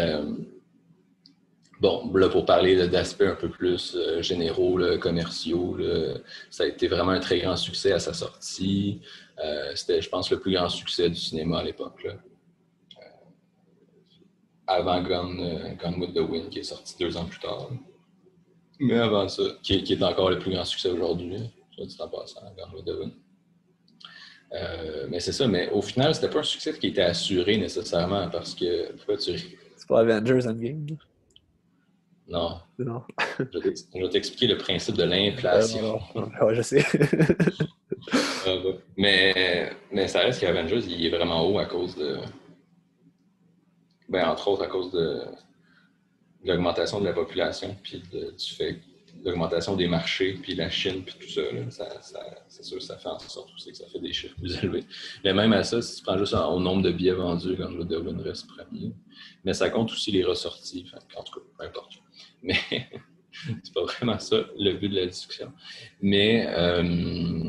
bon, là, pour parler d'aspects un peu plus généraux, là, commerciaux, là, ça a été vraiment un très grand succès à sa sortie. C'était, je pense, le plus grand succès du cinéma à l'époque. Là. avant Gone with the Wind, qui est sorti 2 ans plus tard. Mais avant ça, qui est encore le plus grand succès aujourd'hui, soit dit en passant, Gone with the Wind. Mais c'est ça, mais au final, c'était pas un succès qui était assuré nécessairement parce que. Pourquoi tu ris? C'est pas Avengers Endgame. Non. Non. Je vais t'expliquer le principe de l'inflation. Ouais, je sais. Mais ça reste qu'Avengers, il est vraiment haut à cause de. Ben, entre autres, à cause de l'augmentation de la population, puis du fait l'augmentation des marchés, puis la Chine, puis tout ça, là, c'est sûr que ça fait en sorte aussi que ça fait des chiffres plus élevés. Mais même à ça, si tu prends juste au nombre de billets vendus, quand le Wind reste premier. Mais ça compte aussi les ressorties, en tout cas, peu importe. Mais c'est pas vraiment ça le but de la discussion. Mais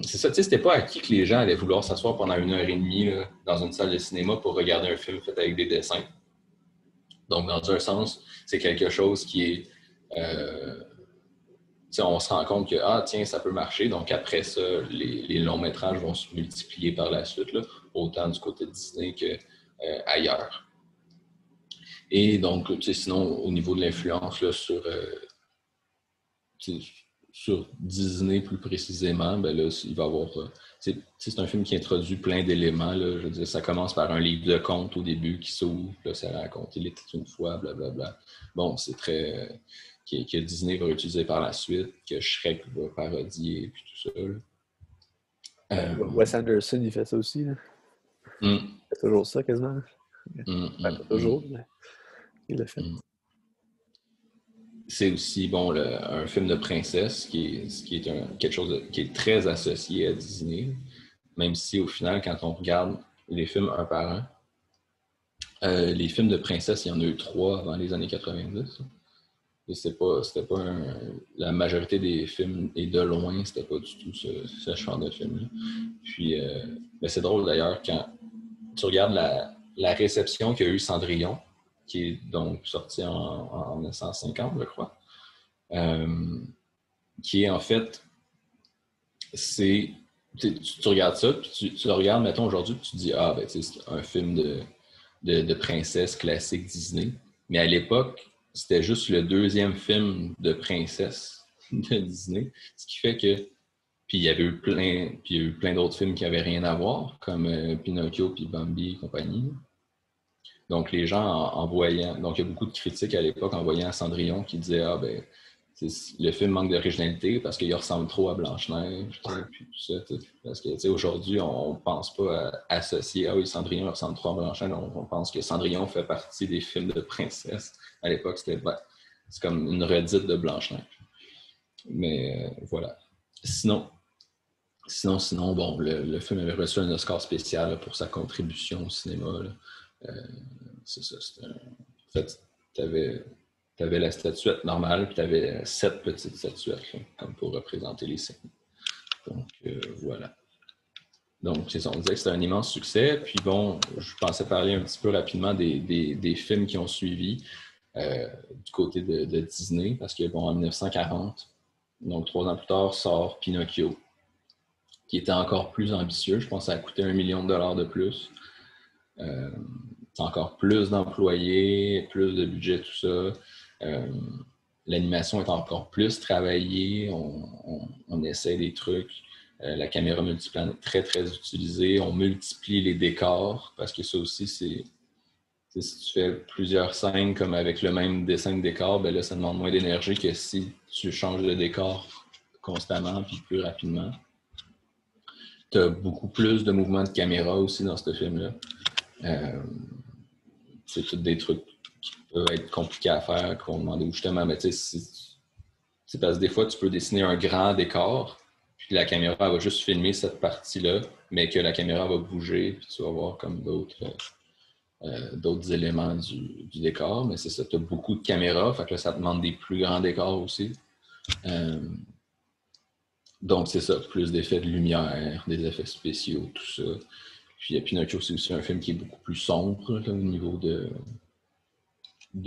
c'est ça, tu sais, c'était pas acquis que les gens allaient vouloir s'asseoir pendant 1h30 là, dans une salle de cinéma pour regarder un film fait avec des dessins. Donc, dans un sens, c'est quelque chose qui est... on se rend compte que, tiens, ça peut marcher. Donc, après ça, les longs métrages vont se multiplier par la suite, là, autant du côté de Disney qu'ailleurs. Et donc, sinon, au niveau de l'influence là, sur Disney plus précisément, ben là, il va y avoir... c'est un film qui introduit plein d'éléments. Là, je veux dire, ça commence par un livre de contes au début qui s'ouvre, là, ça raconte il était une fois, blablabla. Bon, c'est très... que Disney va utiliser par la suite, que Shrek va parodier, puis tout ça. Wes Anderson, il fait ça aussi. Là. Il fait toujours ça, quasiment. Pas toujours, mais il le fait. C'est aussi bon un film de princesse qui est quelque chose qui est très associé à Disney, même si au final, quand on regarde les films un par un, les films de princesse, il y en a eu 3 avant les années 90. Et c'était pas la majorité des films, et de loin, c'était pas du tout ce genre de film-là. Puis, c'est drôle d'ailleurs, quand tu regardes la réception qu'a eu Cendrillon, qui est donc sorti en 1950, je crois, qui est en fait, tu regardes ça, puis tu le regardes, mettons, aujourd'hui, puis tu te dis, c'est un film de princesse classique Disney. Mais à l'époque, c'était juste le 2e film de princesse de Disney, ce qui fait que puis il y avait eu plein d'autres films qui n'avaient rien à voir, comme Pinocchio puis Bambi et compagnie. Donc les gens en voyant, donc il y a beaucoup de critiques à l'époque en voyant Cendrillon qui disaient le film manque d'originalité parce qu'il ressemble trop à Blanche-Neige, puis tout ça. Parce que aujourd'hui, on ne pense pas à associer Cendrillon ressemble trop à Blanche-Neige, on pense que Cendrillon fait partie des films de princesse. À l'époque, c'est comme une redite de Blanche-Neige. Mais voilà. Sinon, bon, le film avait reçu un Oscar spécial là, pour sa contribution au cinéma. C'est ça. En fait, tu avais la statuette normale, puis tu avais 7 petites statuettes, là, comme pour représenter les scènes. Donc, voilà. Donc, c'est ça. On disait que c'était un immense succès. Puis bon, je pensais parler un petit peu rapidement des films qui ont suivi du côté de Disney, parce que, bon, en 1940, donc 3 ans plus tard, sort Pinocchio, qui était encore plus ambitieux. Je pense que ça a coûté $1 million de plus. Encore plus d'employés, plus de budget, tout ça. L'animation est encore plus travaillée. On essaie des trucs. La caméra multiplane est très, très utilisée. On multiplie les décors parce que ça aussi, si tu fais plusieurs scènes comme avec le même dessin de décor, ben là, ça demande moins d'énergie que si tu changes de décor constamment puis plus rapidement. Tu as beaucoup plus de mouvements de caméra aussi dans ce film-là. C'est tous des trucs qui peuvent être compliqués à faire, qu'on demande justement, mais tu sais, c'est parce que des fois, tu peux dessiner un grand décor, puis la caméra elle va juste filmer cette partie-là, mais que la caméra va bouger, puis tu vas voir comme d'autres éléments du décor. Mais c'est ça, tu as beaucoup de caméras, fait que là, ça te demande des plus grands décors aussi. Donc, c'est ça, plus d'effets de lumière, des effets spéciaux, tout ça. Puis Pinocchio, c'est aussi un film qui est beaucoup plus sombre là, au niveau de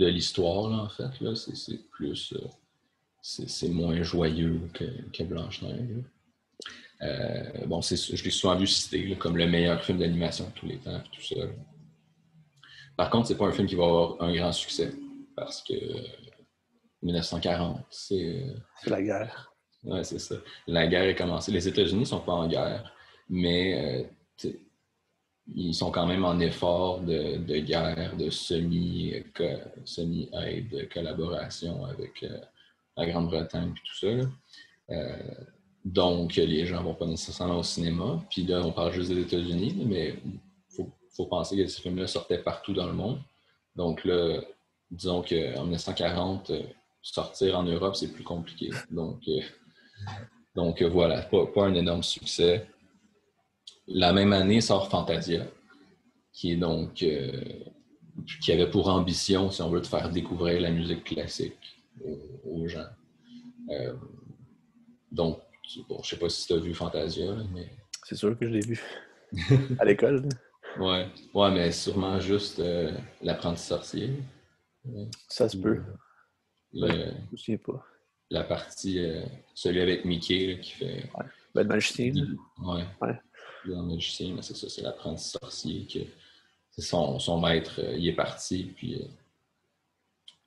l'histoire, là, en fait. Là. C'est plus... c'est moins joyeux que Blanche-Neige. Bon, je l'ai souvent vu cité là, comme le meilleur film d'animation de tous les temps, tout ça. Par contre, c'est pas un film qui va avoir un grand succès parce que 1940, c'est la guerre. Ouais, c'est ça. La guerre est commencée. Les États-Unis ne sont pas en guerre, mais ils sont quand même en effort de guerre, de semi-aide, de collaboration avec la Grande-Bretagne et tout ça. Là. Euh, donc, les gens ne vont pas nécessairement au cinéma. Puis là, on parle juste des États-Unis, mais il faut penser que ces films-là sortaient partout dans le monde. Donc là, disons qu'en 1940, sortir en Europe, c'est plus compliqué. Donc voilà, pas un énorme succès. La même année sort Fantasia, qui est donc qui avait pour ambition, si on veut, de faire découvrir la musique classique aux gens. Donc, bon, je ne sais pas si tu as vu Fantasia, là, mais. C'est sûr que je l'ai vu. À l'école. Ouais, mais sûrement juste l'apprenti sorcier. Ça se peut. Le, je me souviens pas. La partie, celui avec Mickey là, qui fait. Ouais. Le magicien. Ouais. Le magicien, mais c'est ça, c'est l'apprenti sorcier que son maître, il est parti, puis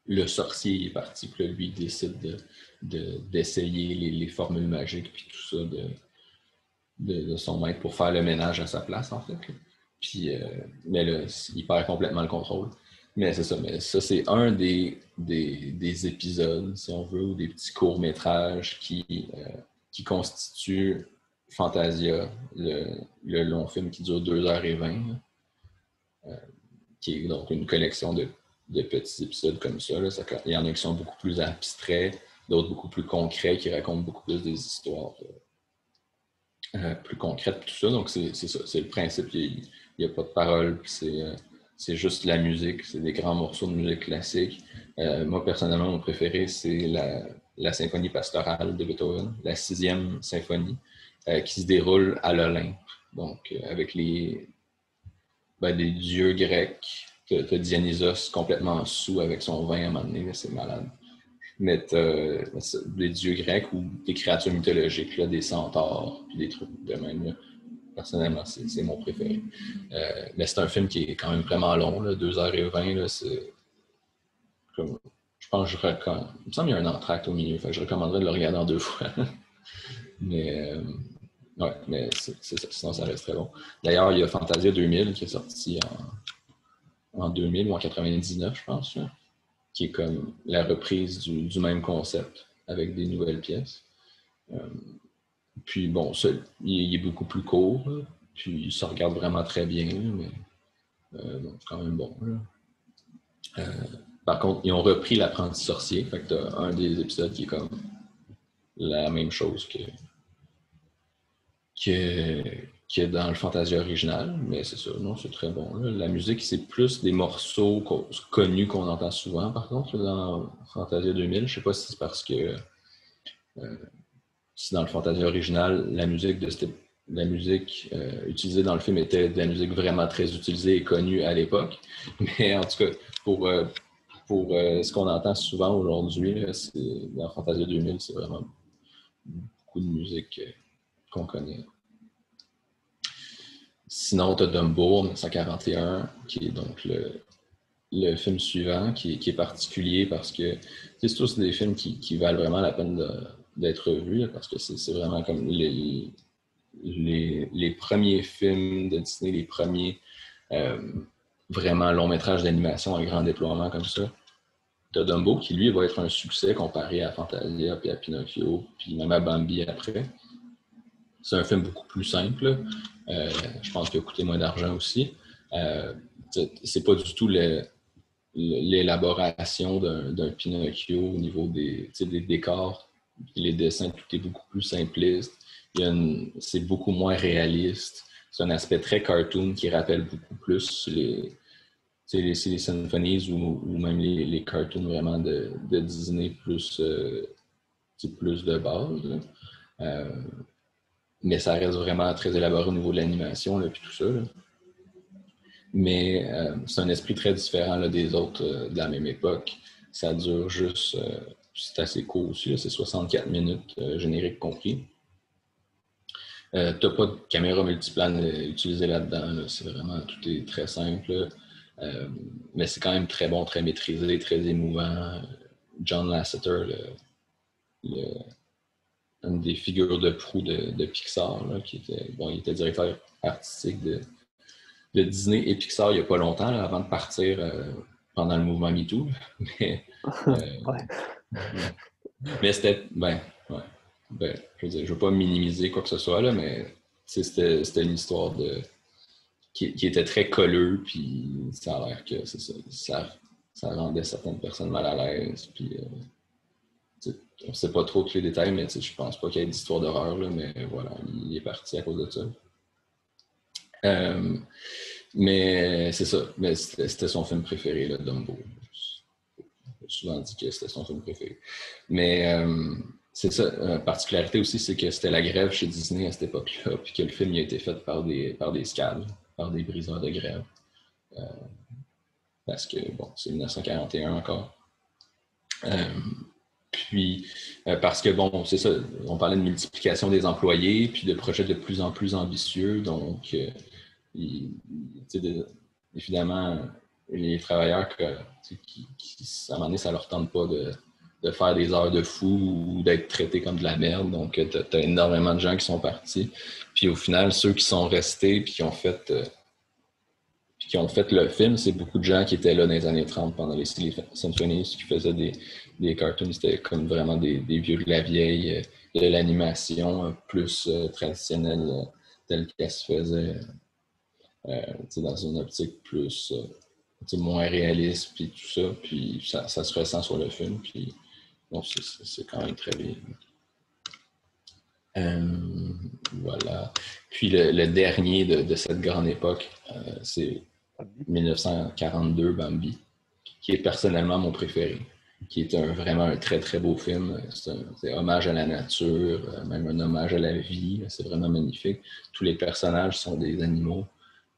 le sorcier est parti, puis là, lui, il décide d'essayer les formules magiques, puis tout ça de son maître pour faire le ménage à sa place, en fait. Là. Puis, mais là, il perd complètement le contrôle. Mais c'est ça, c'est un des épisodes, si on veut, ou des petits courts-métrages qui constituent Fantasia, le long film qui dure 2h20, qui est donc une collection de petits épisodes comme ça. Là. Il y en a qui sont beaucoup plus abstraits, d'autres beaucoup plus concrets, qui racontent beaucoup plus des histoires plus concrètes, tout ça. Donc, c'est ça, c'est le principe. Il n'y a pas de parole, c'est juste la musique, c'est des grands morceaux de musique classique. Moi, personnellement, mon préféré, c'est la symphonie pastorale de Beethoven, la 6e symphonie, qui se déroule à l'Olympe. Donc, avec les dieux grecs. T'as Dionysos complètement sous avec son vin à un moment donné, c'est malade. Mais t'as des dieux grecs ou des créatures mythologiques, là, des centaures, puis des trucs de même. Là. Personnellement, c'est mon préféré. Mais c'est un film qui est quand même vraiment long, là, 2h20. Là, c'est comme, je pense que je recommande. Il me semble qu'il y a un entracte au milieu, fait que je recommanderais de le regarder en 2 fois. Mais ouais, mais c'est ça, sinon ça reste très bon. D'ailleurs, il y a Fantasia 2000 qui est sorti en 2000 ou en 99, je pense, là, qui est comme la reprise du même concept avec des nouvelles pièces. Puis bon, il est beaucoup plus court, là, puis il se regarde vraiment très bien, là, mais c'est quand même bon. Là. Par contre, ils ont repris l'apprenti sorcier, fait que t'as un des épisodes qui est comme la même chose que dans le Fantasia original, mais c'est ça, non, c'est très bon. Là. La musique, c'est plus des morceaux connus qu'on entend souvent, par contre, dans Fantasia 2000. Je sais pas si c'est parce que si dans le Fantasia original, la musique utilisée dans le film était de la musique vraiment très utilisée et connue à l'époque. Mais en tout cas, pour ce qu'on entend souvent aujourd'hui, dans Fantasia 2000, c'est vraiment beaucoup de musique qu'on connaît. Sinon, tu as Dumbo en 1941, qui est donc le film suivant, qui est particulier parce que c'est tous des films qui valent vraiment la peine d'être vus, là, parce que c'est vraiment comme les premiers films de Disney, les premiers vraiment longs métrages d'animation à grand déploiement comme ça. Tu as Dumbo, qui lui va être un succès comparé à Fantasia, puis à Pinocchio, puis même à Bambi après. C'est un film beaucoup plus simple. Je pense qu'il a coûté moins d'argent aussi. C'est pas du tout l'élaboration d'un Pinocchio au niveau des décors. Les dessins, tout est beaucoup plus simpliste. C'est beaucoup moins réaliste. C'est un aspect très cartoon qui rappelle beaucoup plus les symphonies ou même les cartoons vraiment de Disney plus de base. Mais ça reste vraiment très élaboré au niveau de l'animation et tout ça. Là. Mais c'est un esprit très différent là, des autres de la même époque. Ça dure juste, c'est assez court aussi, là, c'est 64 minutes, générique compris. T'as pas de caméra multiplane utilisée là-dedans. Là. C'est vraiment, tout est très simple. Mais c'est quand même très bon, très maîtrisé, très émouvant. John Lasseter, une des figures de proue de Pixar, là, il était directeur artistique de Disney et Pixar il n'y a pas longtemps, là, avant de partir pendant le mouvement MeToo. Mais, Ouais. mais c'était, je veux dire, je veux pas minimiser quoi que ce soit, là, mais c'était une histoire qui était très colleux, puis ça a l'air que ça rendait certaines personnes mal à l'aise, puis on ne sait pas trop tous les détails, mais je pense pas qu'il y ait d'histoire d'horreur, là, mais voilà, il est parti à cause de ça. Mais c'est ça, mais c'était son film préféré, là, Dumbo. J'ai souvent dit que c'était son film préféré. Mais c'est ça, la particularité aussi, c'est que c'était la grève chez Disney à cette époque-là, puis que le film a été fait par des scabs, par des briseurs de grève. Parce que, bon, c'est 1941 encore. Puis, parce que, bon, c'est ça, on parlait de multiplication des employés, puis de projets de plus en plus ambitieux. Donc, évidemment, les travailleurs qui, à un moment donné, ça leur tente pas de faire des heures de fou ou d'être traités comme de la merde. Donc, tu as énormément de gens qui sont partis. Puis, au final, ceux qui sont restés puis qui ont fait le film, c'est beaucoup de gens qui étaient là dans les années 30 pendant les Silly Symphonies, qui faisaient des cartoons. C'était comme vraiment des vieux de la vieille, de l'animation plus traditionnelle telle qu'elle se faisait dans une optique plus moins réaliste, puis tout ça. Puis ça se ressent sur le film. Puis bon, c'est quand même très bien. Voilà. Puis le dernier de cette grande époque, c'est 1942, Bambi, qui est personnellement mon préféré, qui est vraiment un très très beau film. C'est un hommage à la nature, même un hommage à la vie. C'est vraiment magnifique. Tous les personnages sont des animaux.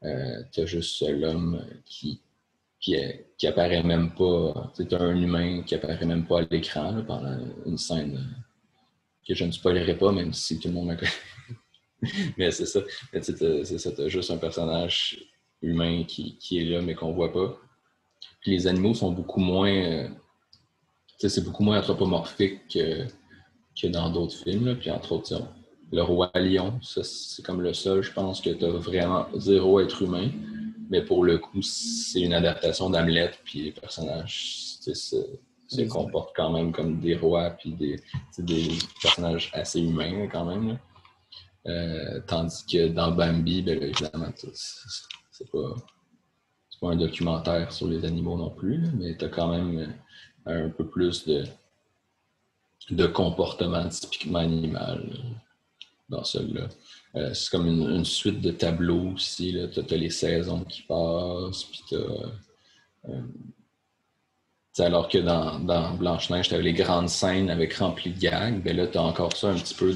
T'as juste l'homme qui apparaît même pas. C'est un humain qui apparaît même pas à l'écran là, pendant une scène que je ne spoilerai pas, même si tout le monde la connaît. Mais c'est ça. T'as juste un personnage humain qui est là, mais qu'on voit pas. Puis les animaux sont beaucoup moins... c'est beaucoup moins anthropomorphique que dans d'autres films. Là. Puis entre autres, le Roi Lion, ça, c'est comme le seul, je pense, que tu as vraiment zéro être humain. Mais pour le coup, c'est une adaptation d'Hamlet, puis les personnages se comportent quand même comme des rois, puis des personnages assez humains quand même. Tandis que dans Bambi, ben là, évidemment, c'est pas un documentaire sur les animaux non plus, là, mais tu as quand même un peu plus de comportement typiquement animal dans celui-là. C'est comme une suite de tableaux aussi. Tu as les saisons qui passent, puis alors que dans Blanche-Neige, tu avais les grandes scènes avec rempli de gags, ben là, tu as encore ça un petit peu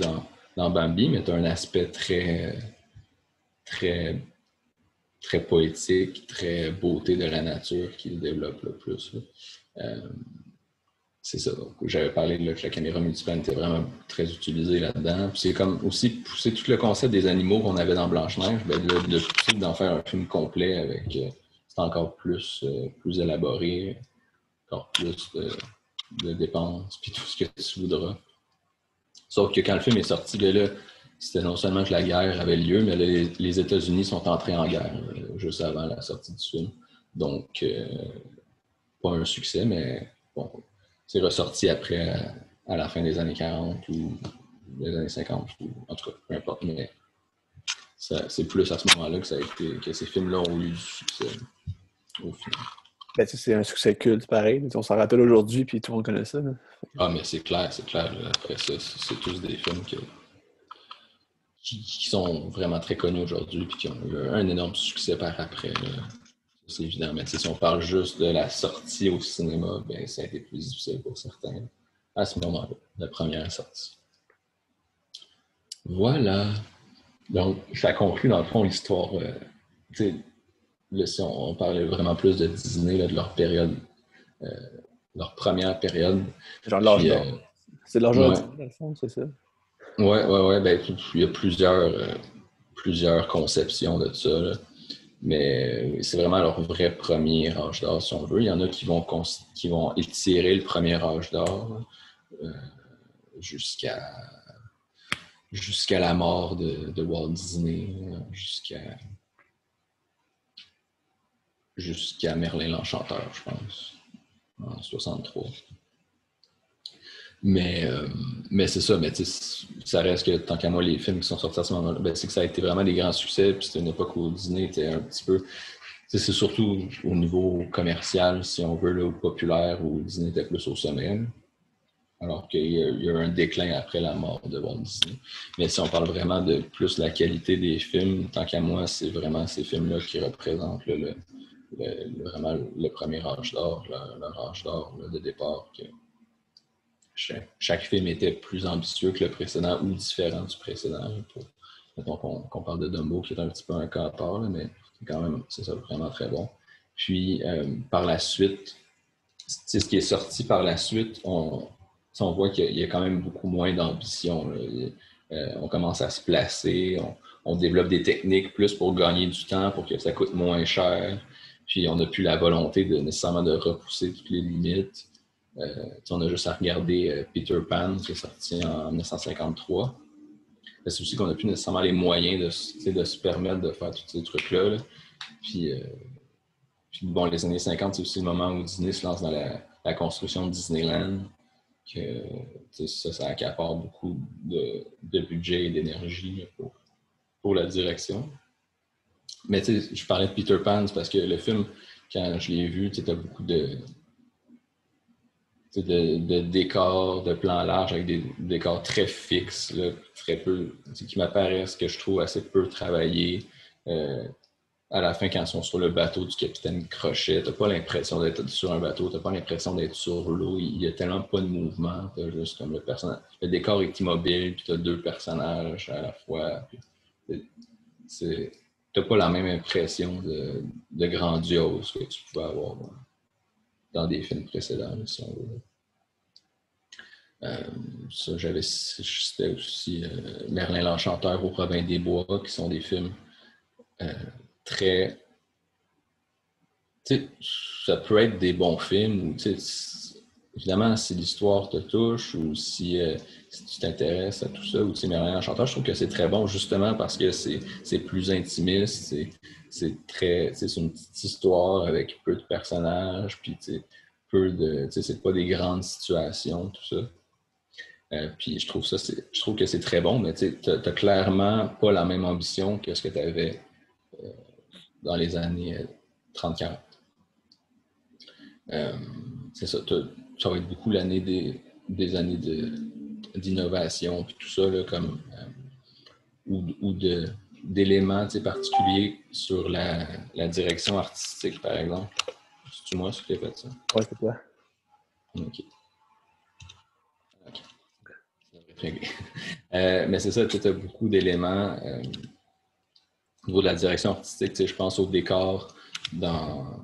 dans Bambi, mais tu as un aspect très, très, très poétique, très beauté de la nature qui se développe le plus. C'est ça. Donc, j'avais parlé que la caméra multiplane était vraiment très utilisée là-dedans. Puis c'est comme aussi pousser tout le concept des animaux qu'on avait dans Blanche-Neige, ben de pousser d'en faire un film complet avec c'est encore plus élaboré, encore plus de dépenses, puis tout ce que tu voudras. Sauf que quand le film est sorti, ben là, c'était non seulement que la guerre avait lieu, mais là, les États-Unis sont entrés en guerre juste avant la sortie du film. Donc, pas un succès, mais bon, c'est ressorti après, à la fin des années 40 ou des années 50, ou, en tout cas, peu importe, mais c'est plus à ce moment-là que ces films-là ont eu du succès au final. Ben, c'est un succès culte, pareil. On s'en rappelle aujourd'hui, puis tout le monde connaît ça. Là. Ah, mais c'est clair. Là. Après ça, c'est tous des films qui sont vraiment très connus aujourd'hui, puis qui ont eu un énorme succès par après. Là. C'est évident, mais si on parle juste de la sortie au cinéma, ben, ça a été plus difficile pour certains à ce moment-là, la première sortie. Voilà. Donc, ça conclut dans le fond l'histoire. Là, si on parlait vraiment plus de Disney, là, de leur période, leur première période. Genre l'âge d'or. C'est l'âge d'or, dans le fond, c'est ça? Ouais. Ben, il y a plusieurs conceptions de ça. Là. Mais c'est vraiment leur vrai premier âge d'or, si on veut. Il y en a qui vont étirer le premier âge d'or jusqu'à la mort de Walt Disney, jusqu'à Merlin l'Enchanteur, je pense, en 63. Mais c'est ça, mais ça reste que tant qu'à moi, les films qui sont sortis à ce moment-là, ben, c'est que ça a été vraiment des grands succès, puis c'était une époque où Disney était un petit peu. C'est surtout au niveau commercial, si on veut, là, ou populaire, où Disney était plus au sommet. Alors qu'il y a eu un déclin après la mort de Walt Disney. Mais si on parle vraiment de plus la qualité des films, tant qu'à moi, c'est vraiment ces films-là qui représentent vraiment le premier âge d'or, leur âge d'or de départ. Que chaque film était plus ambitieux que le précédent ou différent du précédent. Mettons qu'on parle de Dumbo, qui est un petit peu un cas à part, là, mais quand même, c'est ça, vraiment très bon. Puis, par la suite, ce qui est sorti par la suite, on voit qu'il y a quand même beaucoup moins d'ambition. On commence à se placer, on développe des techniques plus pour gagner du temps, pour que ça coûte moins cher. Puis on n'a plus la volonté nécessairement de repousser toutes les limites. On a juste à regarder Peter Pan, qui est sorti en 1953. C'est aussi qu'on n'a plus nécessairement les moyens de se permettre de faire tous ces trucs-là. Là. Puis bon, les années 50, c'est aussi le moment où Disney se lance dans la construction de Disneyland. Que ça accapare beaucoup de budget et d'énergie pour la direction. Mais je parlais de Peter Pan, c'est parce que le film, quand je l'ai vu, tu as beaucoup de décors, de plans larges avec des décors très fixes, là, très peu, qui m'apparaissent, que je trouve assez peu travaillés. À la fin, quand ils sont sur le bateau du capitaine Crochet, t'as pas l'impression d'être sur un bateau, t'as pas l'impression d'être sur l'eau. Il y a tellement pas de mouvement. T'as juste comme le décor est immobile, puis t'as deux personnages à la fois. T'as pas la même impression de grandiose que tu pouvais avoir dans des films précédents, si on veut. Ça, c'était aussi Merlin l'Enchanteur au Robin des Bois, qui sont des films très... ça peut être des bons films, évidemment, si l'histoire te touche ou si tu t'intéresses à tout ça, ou Merlin l'Enchanteur, je trouve que c'est très bon justement parce que c'est plus intimiste, c'est une petite histoire avec peu de personnages, puis c'est pas des grandes situations, tout ça. Puis je trouve que c'est très bon, mais tu n'as clairement pas la même ambition que ce que tu avais dans les années 30-40. C'est ça, ça va être beaucoup l'année des années d'innovation, puis tout ça, là, comme, ou d'éléments particuliers sur la direction artistique, par exemple. C'est-tu moi qui ai fait ça? Ouais, c'est toi. OK. Mais c'est ça, tu as beaucoup d'éléments au niveau de la direction artistique. Je pense au décor dans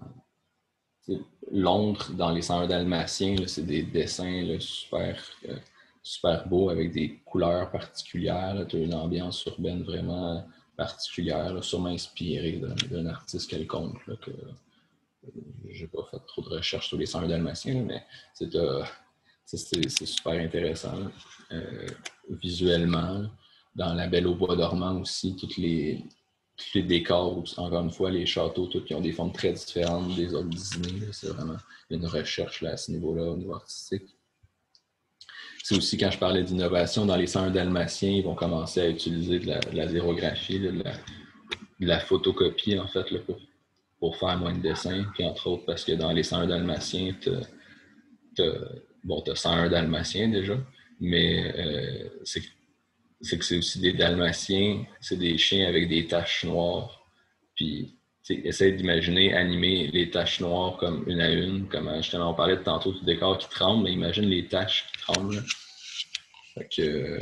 Londres, dans les 101 Dalmatiens. C'est des dessins là, super beaux avec des couleurs particulières. Tu as une ambiance urbaine vraiment particulière, là, sûrement inspirée d'un artiste quelconque. Là, que j'ai pas fait trop de recherches sur les 101 Dalmatiens, mais c'est super intéressant visuellement. Dans La Belle au bois dormant aussi, tous les décors, encore une fois, les châteaux, tous qui ont des formes très différentes des autres Disney. C'est vraiment une recherche là, à ce niveau-là, au niveau artistique. C'est aussi quand je parlais d'innovation, dans les 101 Dalmatiens, ils vont commencer à utiliser de la zérographie, de la photocopie, en fait, là, pour faire moins de dessins. Puis entre autres, parce que dans les 101 Dalmatiens, t'as 101 Dalmatiens déjà, mais c'est que c'est aussi des Dalmatiens, c'est des chiens avec des taches noires. Puis, essaye d'imaginer animer les taches noires comme une à une, comme justement on parlait de tantôt du décor qui tremble, mais imagine les taches qui tremblent. Fait que,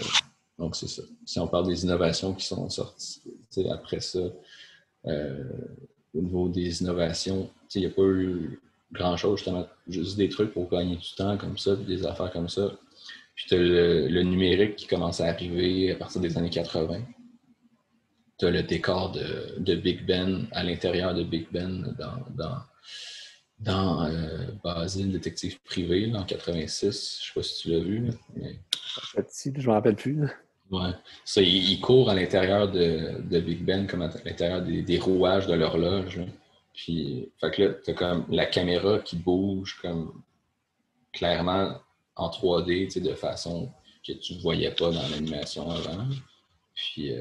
donc c'est ça. Si on parle des innovations qui sont sorties, après ça, au niveau des innovations, il n'y a pas eu grand-chose, justement, juste des trucs pour gagner du temps comme ça, des affaires comme ça. Puis tu as le numérique qui commence à arriver à partir des années 80. t'as le décor de Big Ben à l'intérieur de Big Ben dans Basile, détective privé, là, en 86. Je sais pas si tu l'as vu, là, mais Petit, je m'en rappelle plus. ouais. Ça, il court à l'intérieur de Big Ben, comme à l'intérieur des rouages de l'horloge, là. Puis, fait que là, t'as comme la caméra qui bouge comme clairement en 3D, tu sais, de façon que tu ne voyais pas dans l'animation avant. Puis,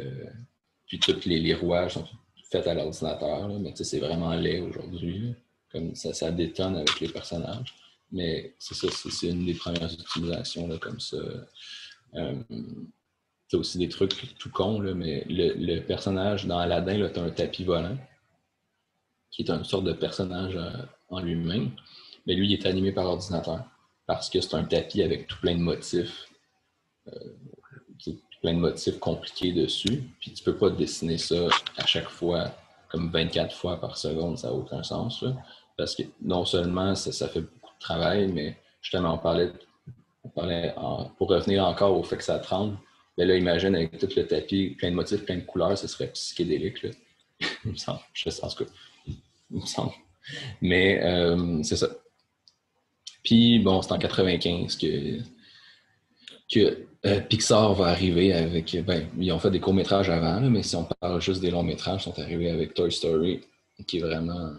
puis tous les rouages sont faits à l'ordinateur, là, mais tu sais, c'est vraiment laid aujourd'hui, là. Comme ça détonne avec les personnages. Mais c'est ça, c'est une des premières utilisations là, comme ça. T'as aussi des trucs tout cons, là, mais le personnage dans Aladdin, tu as un tapis volant, qui est une sorte de personnage en lui-même. Mais lui, il est animé par ordinateur, parce que c'est un tapis avec tout plein de motifs, plein de motifs compliqués dessus. Puis tu peux pas dessiner ça à chaque fois, comme 24 fois par seconde, ça n'a aucun sens. Là. Parce que non seulement ça fait beaucoup de travail, mais justement, pour revenir encore au fait que ça tremble, ben là, imagine avec tout le tapis, plein de motifs, plein de couleurs, ce serait psychédélique. Là. Il me semble. Je sais, en tout cas, il me semble. Mais c'est ça. Puis, bon, c'est en 95 que Pixar va arriver avec... Ben, ils ont fait des courts-métrages avant, là, mais si on parle juste des longs-métrages, ils sont arrivés avec Toy Story, qui est vraiment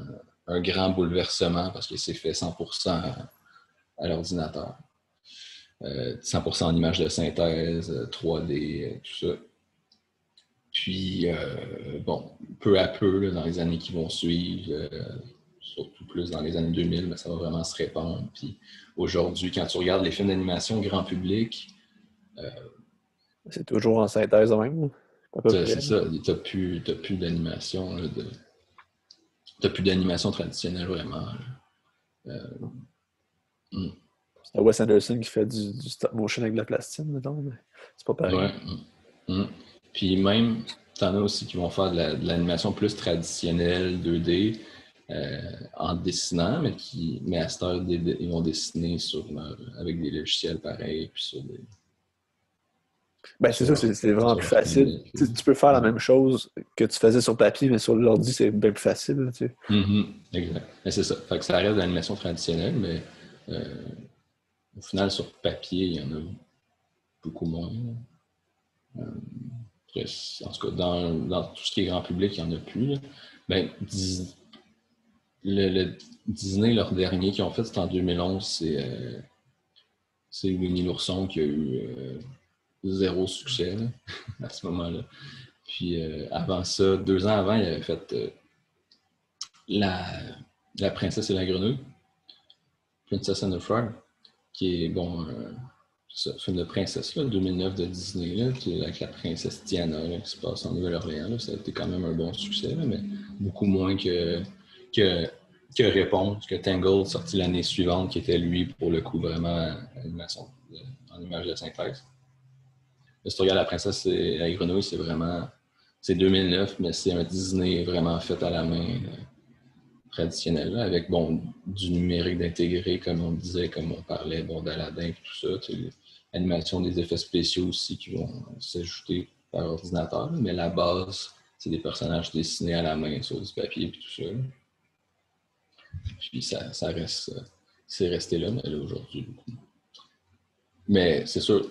un grand bouleversement parce que c'est fait 100% à l'ordinateur. 100% en images de synthèse, 3D, tout ça. Puis, bon, peu à peu, là, dans les années qui vont suivre, surtout plus dans les années 2000, mais ça va vraiment se répandre. Puis aujourd'hui, quand tu regardes les films d'animation grand public, C'est toujours en synthèse même, à peu près. c'est ça, t'as plus d'animation, t'as plus d'animation traditionnelle vraiment. C'est Wes Anderson qui fait du stop motion avec de la plastine, mettons, mais c'est pas pareil. Ouais. Puis même, t'en as aussi qui vont faire de l'animation plus traditionnelle, 2D, en dessinant, mais à cette heure, ils vont dessiner avec des logiciels pareils, puis Ben, c'est ça, c'est vraiment sur plus leur facile. tablette. Tu peux faire la même chose que tu faisais sur papier, mais sur l'ordi, c'est bien plus facile, là, tu sais. Exact. Mais c'est ça. Fait que ça reste de l'animation traditionnelle, mais au final, sur papier, il y en a beaucoup moins. Après, en tout cas, dans tout ce qui est grand public, il n'y en a plus. Là. Ben, le Disney, leur dernier qu'ils ont fait, c'était en 2011. C'est Winnie l'ourson qui a eu zéro succès là, à ce moment-là. Puis avant ça, 2 ans avant, il avait fait la, la Princesse et la Grenouille, Princess and the Frog, qui est bon, c'est un film de princesse, là, 2009 de Disney, là, qui est avec la princesse Diana, là, qui se passe en Nouvelle-Orléans. Là. Ça a été quand même un bon succès, là, mais beaucoup moins que Réponse, que Tangled, sorti l'année suivante, qui était, lui, pour le coup, vraiment animation, en image de synthèse. Si tu regardes La Princesse et la Grenouille, c'est vraiment... C'est 2009, mais c'est un Disney vraiment fait à la main, traditionnel, là, avec bon, du numérique d'intégrer, comme on disait, comme on parlait bon, d'Aladin et tout ça. L'animation des effets spéciaux aussi qui vont s'ajouter par ordinateur, mais la base, c'est des personnages dessinés à la main sur du papier et tout ça. Là. Puis ça reste, c'est resté là, mais là aujourd'hui beaucoup. Mais c'est sûr,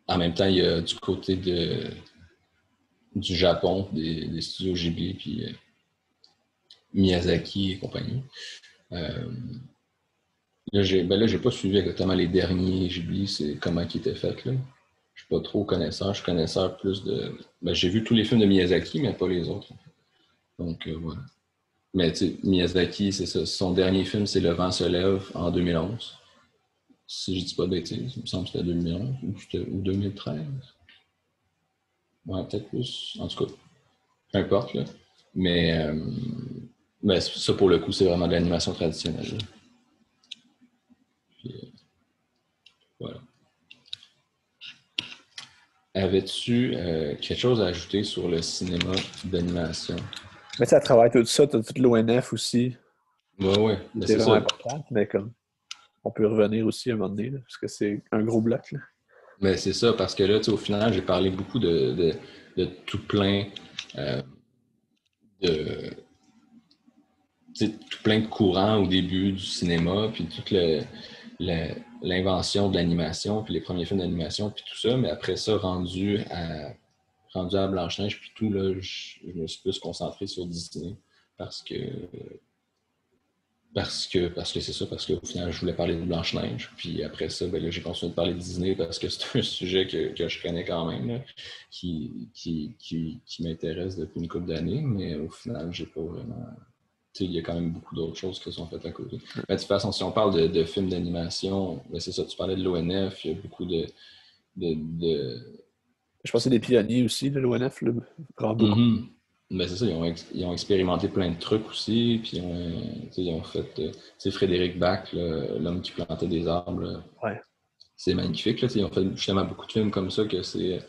en même temps, il y a du côté du Japon, des studios Ghibli, puis Miyazaki et compagnie. Là, j'ai pas suivi exactement les derniers Ghibli, c'est comment qui étaient faits là. Je suis pas trop connaisseur, je suis connaisseur plus de. Ben, j'ai vu tous les films de Miyazaki, mais pas les autres. Donc voilà. Mais tu sais, Miyazaki, c'est ça. Son dernier film, c'est Le vent se lève en 2011. Si je dis pas de bêtises, il me semble que c'était 2011 ou 2013. Ouais, peut-être plus. En tout cas, peu importe. Là. Mais ça, pour le coup, c'est vraiment de l'animation traditionnelle. Là. Puis, voilà. Avais-tu quelque chose à ajouter sur le cinéma d'animation? Mais tu sais, à travers tout ça, tu as tout l'ONF aussi. Ouais, C'est c'est vraiment ça. important, mais comme on peut revenir aussi à un moment donné, là, parce que c'est un gros bloc. Là. Mais c'est ça, parce que là, au final, j'ai parlé beaucoup de tout plein euh, de tout plein de courants au début du cinéma, puis toute l'invention de l'animation, puis les premiers films d'animation, puis tout ça, mais après ça, rendu à Blanche-Neige, puis tout, là, je me suis plus concentré sur Disney, parce que c'est ça, parce qu'au final, je voulais parler de Blanche-Neige. Puis après ça, ben là, j'ai continué de parler de Disney parce que c'est un sujet que je connais quand même, là, qui m'intéresse depuis une couple d'années, mais au final, j'ai pas vraiment. Tu sais, il y a quand même beaucoup d'autres choses qui sont faites à côté. Mais de toute façon, si on parle de films d'animation, ben c'est ça, tu parlais de l'ONF, il y a beaucoup de... Je pense que c'est des pionniers aussi, de l'ONF, là, vraiment beaucoup. Mm-hmm. Ben c'est ça, ils ont expérimenté plein de trucs aussi, puis ils ont fait, Frédéric Bach, l'homme qui plantait des arbres, là, Ouais. c'est magnifique, là, ils ont fait justement beaucoup de films comme ça, que c'est,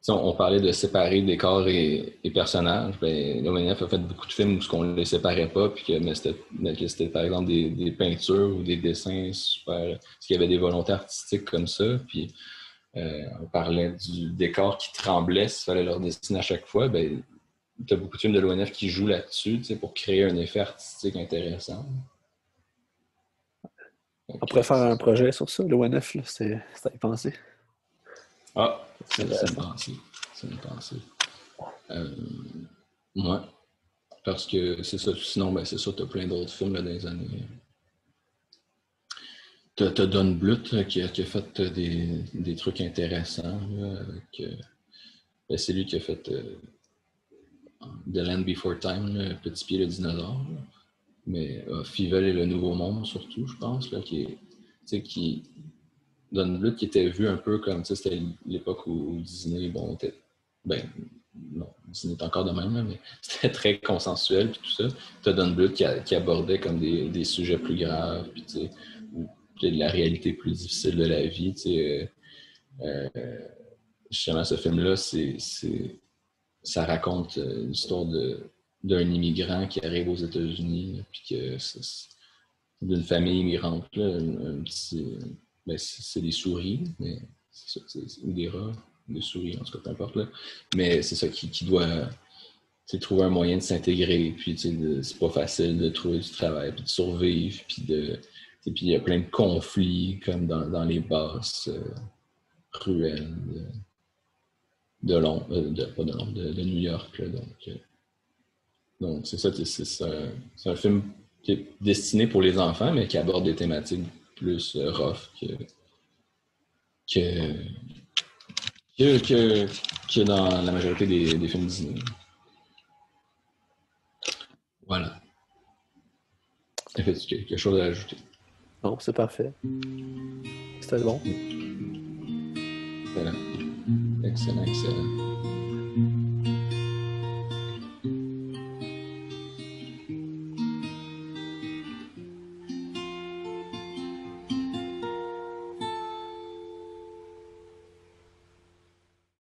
on parlait de séparer décors et personnages, ben, l'ONF a fait beaucoup de films où on ne les séparait pas, puis que c'était par exemple des peintures ou des dessins super, parce qu'il y avait des volontés artistiques comme ça, puis on parlait du décor qui tremblait s'il fallait leur dessiner à chaque fois. Ben, tu as beaucoup de films de l'ONF qui jouent là-dessus pour créer un effet artistique intéressant. On pourrait faire un projet sur ça, l'ONF, c'est à y penser. Ah, C'est c'est une intéressant. pensée. C'est une pensée. Ouais, parce que c'est ça. Sinon, ben, c'est ça, tu as plein d'autres films là, dans les années. Tu as Don Bluth là, qui a fait des trucs intéressants. Là, ben, c'est lui qui a fait The Land Before Time, là, Petit Pied le dinosaure. Là. Mais Fievel et le Nouveau Monde, surtout, je pense, là, qui Don Bluth qui était vu un peu comme, c'était l'époque où Disney, bon, était, ben, non, Disney est encore de même, là, mais c'était très consensuel, puis tout ça. T'as Don Bluth qui abordait comme des sujets plus graves, puis tu sais, ou de la réalité plus difficile de la vie, tu sais. Justement, ce film-là, ça raconte l'histoire d'un immigrant qui arrive aux États-Unis, puis que c'est d'une famille immigrante, là, un petit, ben, c'est des souris, mais ou des rats, des souris, en tout cas, peu importe. Là. Mais c'est ça qui doit trouver un moyen de s'intégrer, puis c'est pas facile de trouver du travail, puis de survivre, puis il y a plein de conflits, comme dans les basses ruelles de Londres, pas de Londres, de New York. Là, donc c'est ça, c'est un film qui est destiné pour les enfants, mais qui aborde des thématiques plus rough que, que dans la majorité des films Disney. Voilà. Est-ce que quelque chose à ajouter? Non, c'est parfait. C'était bon. Excellent. Excellent, excellent.